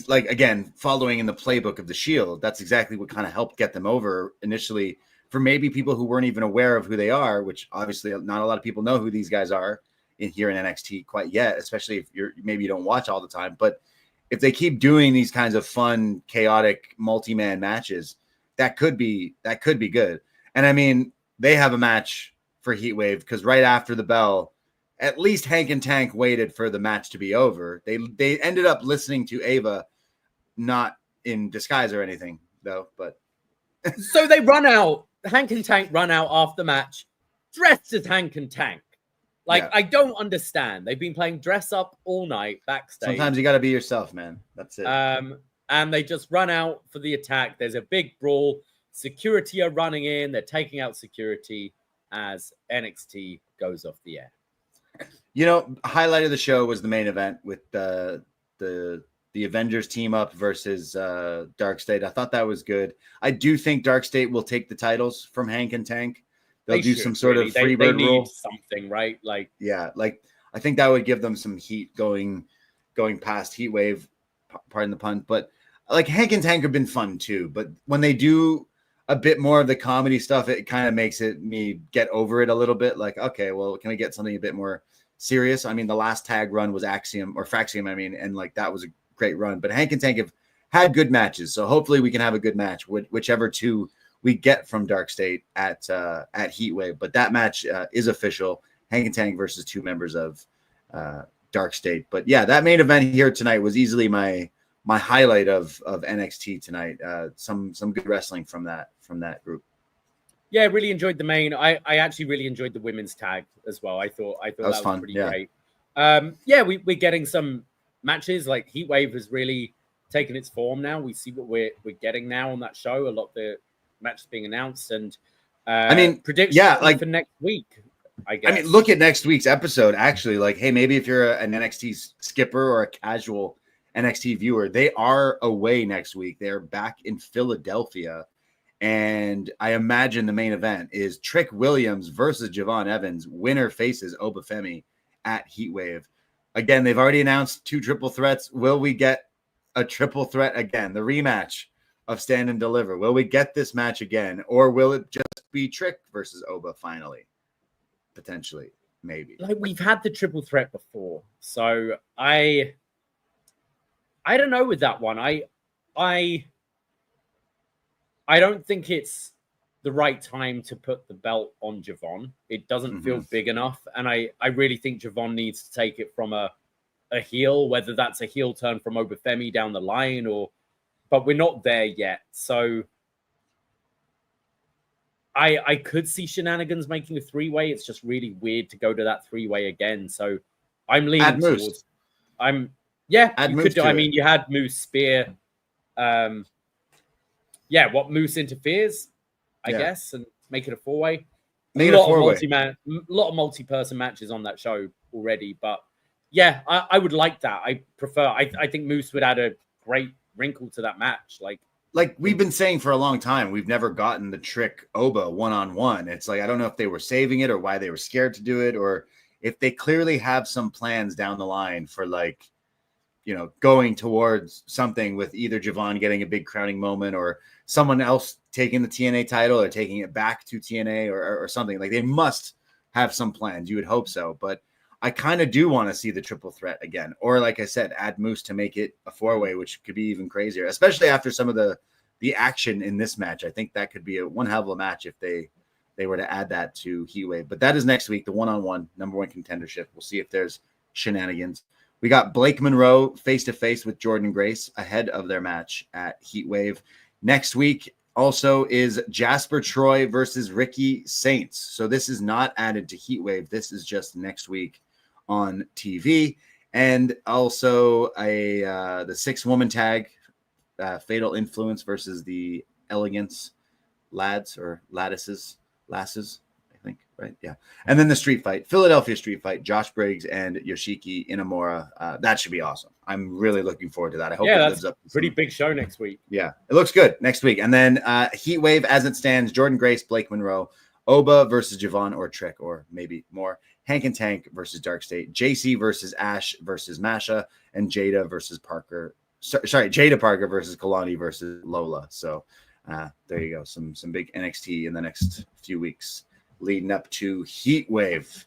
like, again, following in the playbook of the Shield. That's exactly what kind of helped get them over initially for maybe people who weren't even aware of who they are, which obviously not a lot of people know who these guys are here in NXT quite yet, especially if maybe you don't watch all the time. But if they keep doing these kinds of fun, chaotic multi-man matches, that could be good. And I mean, they have a match for Heatwave because right after the bell, at least Hank and Tank waited for the match to be over. They ended up listening to Ava, not in disguise or anything, though. But so they run out. Hank and Tank run out after the match, dressed as Hank and Tank. I don't understand. They've been playing dress up all night backstage. Sometimes you got to be yourself, man. That's it. And they just run out for the attack. There's a big brawl. Security are running in. They're taking out security as NXT goes off the air. Highlight of the show was the main event with the Avengers team up versus DarkState. I thought that was good. I do think DarkState will take the titles from Hank and Tank. They'll do some sort of freebird rule. Something, right? I think that would give them some heat going past Heatwave, pardon the pun. But like Hank and Tank have been fun too. But when they do a bit more of the comedy stuff, it kind of makes me get over it a little bit. Like, okay, well, can we get something a bit more serious? I mean, the last tag run was Fraxium, and like that was a great run. But Hank and Tank have had good matches, so hopefully we can have a good match with whichever two we get from DarkState at Heatwave. But that match is official: Hank and Tank versus two members of DarkState. But yeah, that main event here tonight was easily my highlight of NXT tonight. Some good wrestling from that group. Yeah, I really enjoyed the main. I actually really enjoyed the women's tag as well. I thought that was fun. Pretty great. We're getting some matches. Like Heatwave has really taken its form now. We see what we're getting now on that show. A lot of the matches being announced, and predictions for next week. I guess. I mean, look at next week's episode. Actually, like, hey, maybe if you're an NXT skipper or a casual NXT viewer, they are away next week. They're back in Philadelphia. And I imagine the main event is Trick Williams versus Javon Evans. Winner faces Oba Femi at Heatwave. Again, they've already announced 2 triple threats. Will we get a triple threat again? The rematch of Stand and Deliver. Will we get this match again? Or will it just be Trick versus Oba finally? Potentially, maybe. Like, we've had the triple threat before. So I don't know with that one. I don't think it's the right time to put the belt on Javon. It doesn't feel big enough. And I really think Javon needs to take it from a heel, whether that's a heel turn from Oba Femi down the line but we're not there yet. So I could see Shenanigans making a 3-way. It's just really weird to go to that 3-way again. So I'm leaning towards. You could do. I mean, you had Moose Spear. Moose interferes, I guess, and make it a 4-way. A lot of multi-person matches on that show already, but yeah, I would like that. I prefer. I think Moose would add a great wrinkle to that match. Like we've been saying for a long time, we've never gotten the Trick Oba one-on-one. It's like I don't know if they were saving it or why they were scared to do it, or if they clearly have some plans down the line for going towards something with either Javon getting a big crowning moment or someone else taking the TNA title or taking it back to TNA or something. Like they must have some plans. You would hope so, but I kind of do want to see the triple threat again. Or like I said, add Moose to make it a 4-way, which could be even crazier, especially after some of the action in this match. I think that could be one hell of a match if they were to add that to Heatwave. But that is next week, the one-on-one number 1 contendership. We'll see if there's shenanigans. We got Blake Monroe face-to-face with Jordan Grace ahead of their match at Heatwave. Next week also is Jasper Troy versus Ricky Saints. So this is not added to Heatwave. This is just next week on TV. And also the 6-woman tag, Fatal Influence versus the Elegance Lads or Lasses, I think, right? Yeah. And then the street fight, Philadelphia street fight, Josh Briggs and Yoshiki Inamura. That should be awesome. I'm really looking forward to that. I hope it lives up. Pretty big show next week. Yeah, it looks good next week. And then Heatwave as it stands, Jordan Grace, Blake Monroe, Oba versus Javon or Trick or maybe more, Hank and Tank versus DarkState, JC versus Ash versus Masha, and Jada versus Parker. Jada Parker versus Kelani versus Lola. So there you go. Some big NXT in the next few weeks leading up to Heatwave.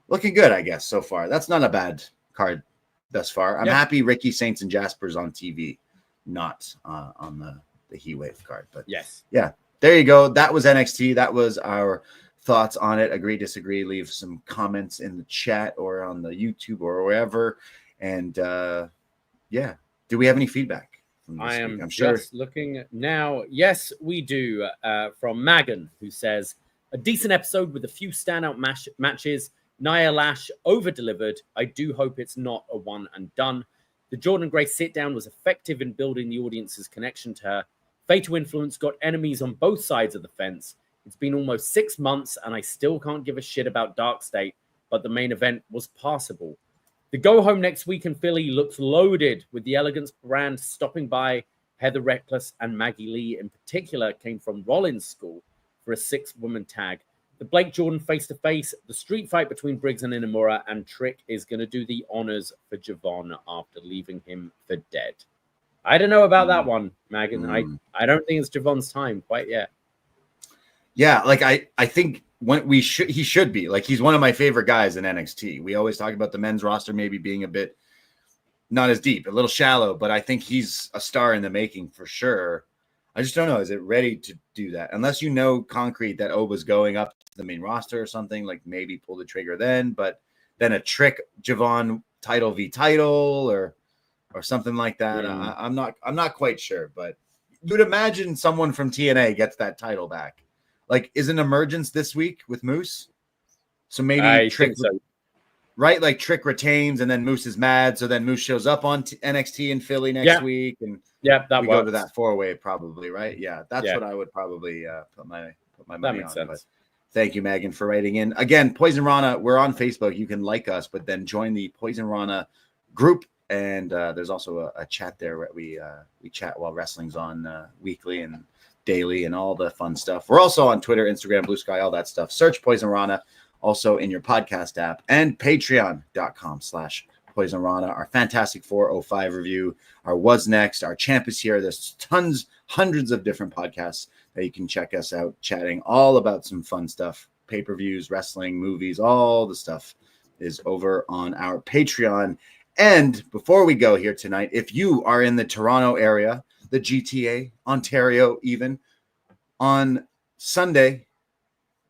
Looking good, I guess, so far. That's not a bad card thus far. I'm happy Ricky Saints and Jasper's on TV, not on the Heatwave card. But yes. Yeah, there you go. That was NXT. That was our thoughts on it. Agree, disagree, leave some comments in the chat or on the YouTube or wherever. And do we have any feedback from this week? I'm sure. Just looking now. Yes, we do. From Magan, who says, a decent episode with a few standout matches. Nia Lash over-delivered. I do hope it's not a one and done. The Jordan Grace sit-down was effective in building the audience's connection to her. Fatal Influence got enemies on both sides of the fence. It's been almost 6 months, and I still can't give a shit about DarkState, but the main event was passable. The go-home next week in Philly looks loaded, with the Elegance brand stopping by. Heather Reckless and Maggie Lee in particular came from Rollins School for a 6-woman tag. The Blake Jordan face-to-face, the street fight between Briggs and Inamura, and Trick is going to do the honors for Javon after leaving him for dead. I don't know about that one, Megan. I don't think it's Javon's time quite yet. Yeah, like I think he should be. Like, he's one of my favorite guys in NXT. We always talk about the men's roster maybe being a bit not as deep, a little shallow, but I think he's a star in the making for sure. I just don't know. Is it ready to do that? Unless you know concrete that Oba's going up to the main roster or something, like maybe pull the trigger then. But then a Trick Javon title v title or something like that. I'm not quite sure, but you'd imagine someone from TNA gets that title back. Like, is an emergence this week with Moose? So maybe Trick, right? Like Trick retains and then Moose is mad. So then Moose shows up on NXT in Philly next week. And that we go to that 4-way probably, right? Yeah, that's what I would probably put my money on. But thank you, Megan, for writing in. Again, Poison Rana, we're on Facebook. You can like us, but then join the Poison Rana group. And there's also a chat there where we chat while wrestling's on weekly and daily and all the fun stuff. We're also on Twitter, Instagram, Blue Sky, all that stuff. Search Poison Rana also in your podcast app, and patreon.com/PoisonRana. Our Fantastic 405 review, our What's Next, our Champ is Here. There's hundreds of different podcasts that you can check us out, chatting all about some fun stuff, pay-per-views, wrestling, movies, all the stuff is over on our Patreon. And before we go here tonight, if you are in the Toronto area, the GTA, Ontario even, on Sunday,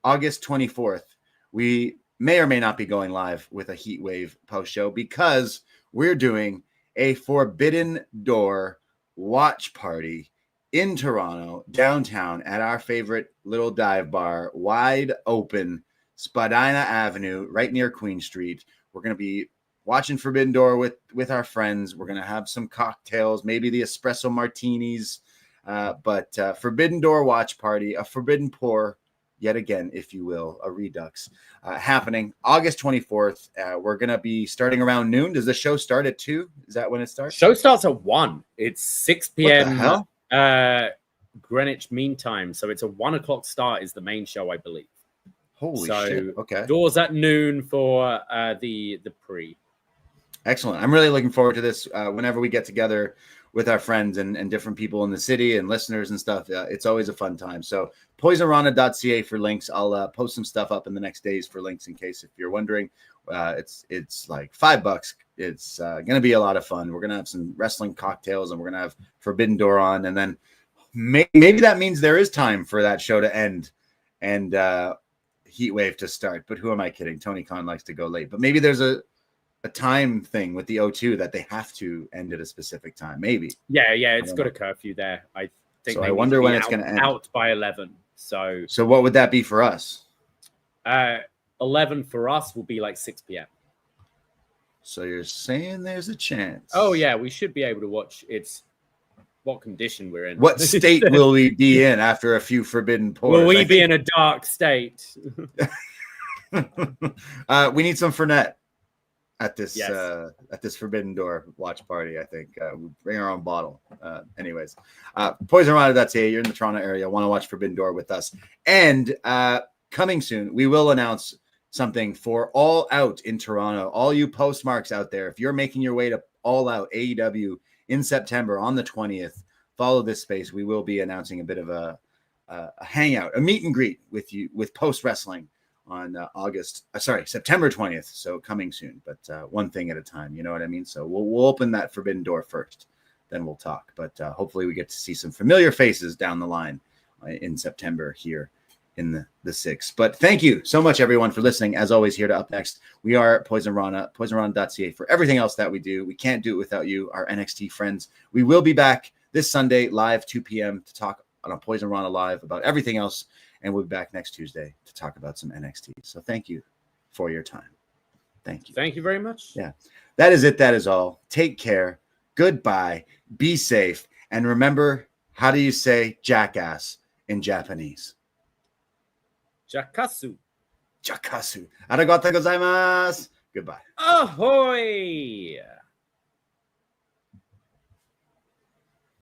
August 24th, we may or may not be going live with a Heatwave post show because we're doing a Forbidden Door watch party in Toronto, downtown, at our favorite little dive bar, wide open, Spadina Avenue, right near Queen Street. We're going to be watching Forbidden Door with our friends. We're going to have some cocktails, maybe the espresso martinis, but Forbidden Door watch party, a Forbidden Pour, yet again, if you will, a redux, happening August 24th. We're going to be starting around noon. Does the show start at 2? Is that when it starts? Show starts at 1. It's 6 p.m. What the hell? Greenwich Mean Time. So it's a 1 o'clock start is the main show, I believe. Holy shit. Okay. Doors at noon for the pre. Excellent. I'm really looking forward to this. Whenever we get together with our friends and different people in the city and listeners and stuff, it's always a fun time. So Poisonrana.ca for links. I'll post some stuff up in the next days for links in case if you're wondering. It's like $5. It's going to be a lot of fun. We're going to have some wrestling cocktails and we're going to have Forbidden Door on. And then maybe that means there is time for that show to end and Heat Wave to start. But who am I kidding? Tony Khan likes to go late. But maybe there's a time thing with the O2 that they have to end at a specific time. Maybe. Yeah. It's got a curfew there. I think. So I wonder when it's going to end. Out by 11. So what would that be for us? 11 for us will be like 6 p.m. So you're saying there's a chance? Oh yeah, we should be able to watch. It's what condition we're in. What state will we be in after a few Forbidden Pours? Will we be in a dark state? We need some Fernet at this Yes. At this Forbidden Door watch party. I think we bring our own bottle. Anyways, Poisonrana.ca. You're in the Toronto area. Want to watch Forbidden Door with us? And coming soon, we will announce something for All Out in Toronto. All you postmarks out there, if you're making your way to All Out AEW in September on the 20th, follow this space. We will be announcing a bit of a hangout, a meet and greet with you with Post Wrestling on September 20th. So coming soon, but one thing at a time. You know what I mean? So we'll open that Forbidden Door first, then we'll talk. But hopefully we get to see some familiar faces down the line in September here in the 6th. But thank you so much, everyone, for listening. As always, here to Up Next, we are Poisonrana, Poisonrana.ca for everything else that we do. We can't do it without you, our NXT friends. We will be back this Sunday live 2 p.m. to talk on a Poisonrana Live about everything else. And we'll be back next Tuesday to talk about some NXT. So thank you for your time. Thank you. Thank you very much. Yeah, that is it. That is all. Take care. Goodbye. Be safe. And remember, how do you say jackass in Japanese? Jakasu. Jakasu. Arigatou gozaimasu. Goodbye. Ahoy!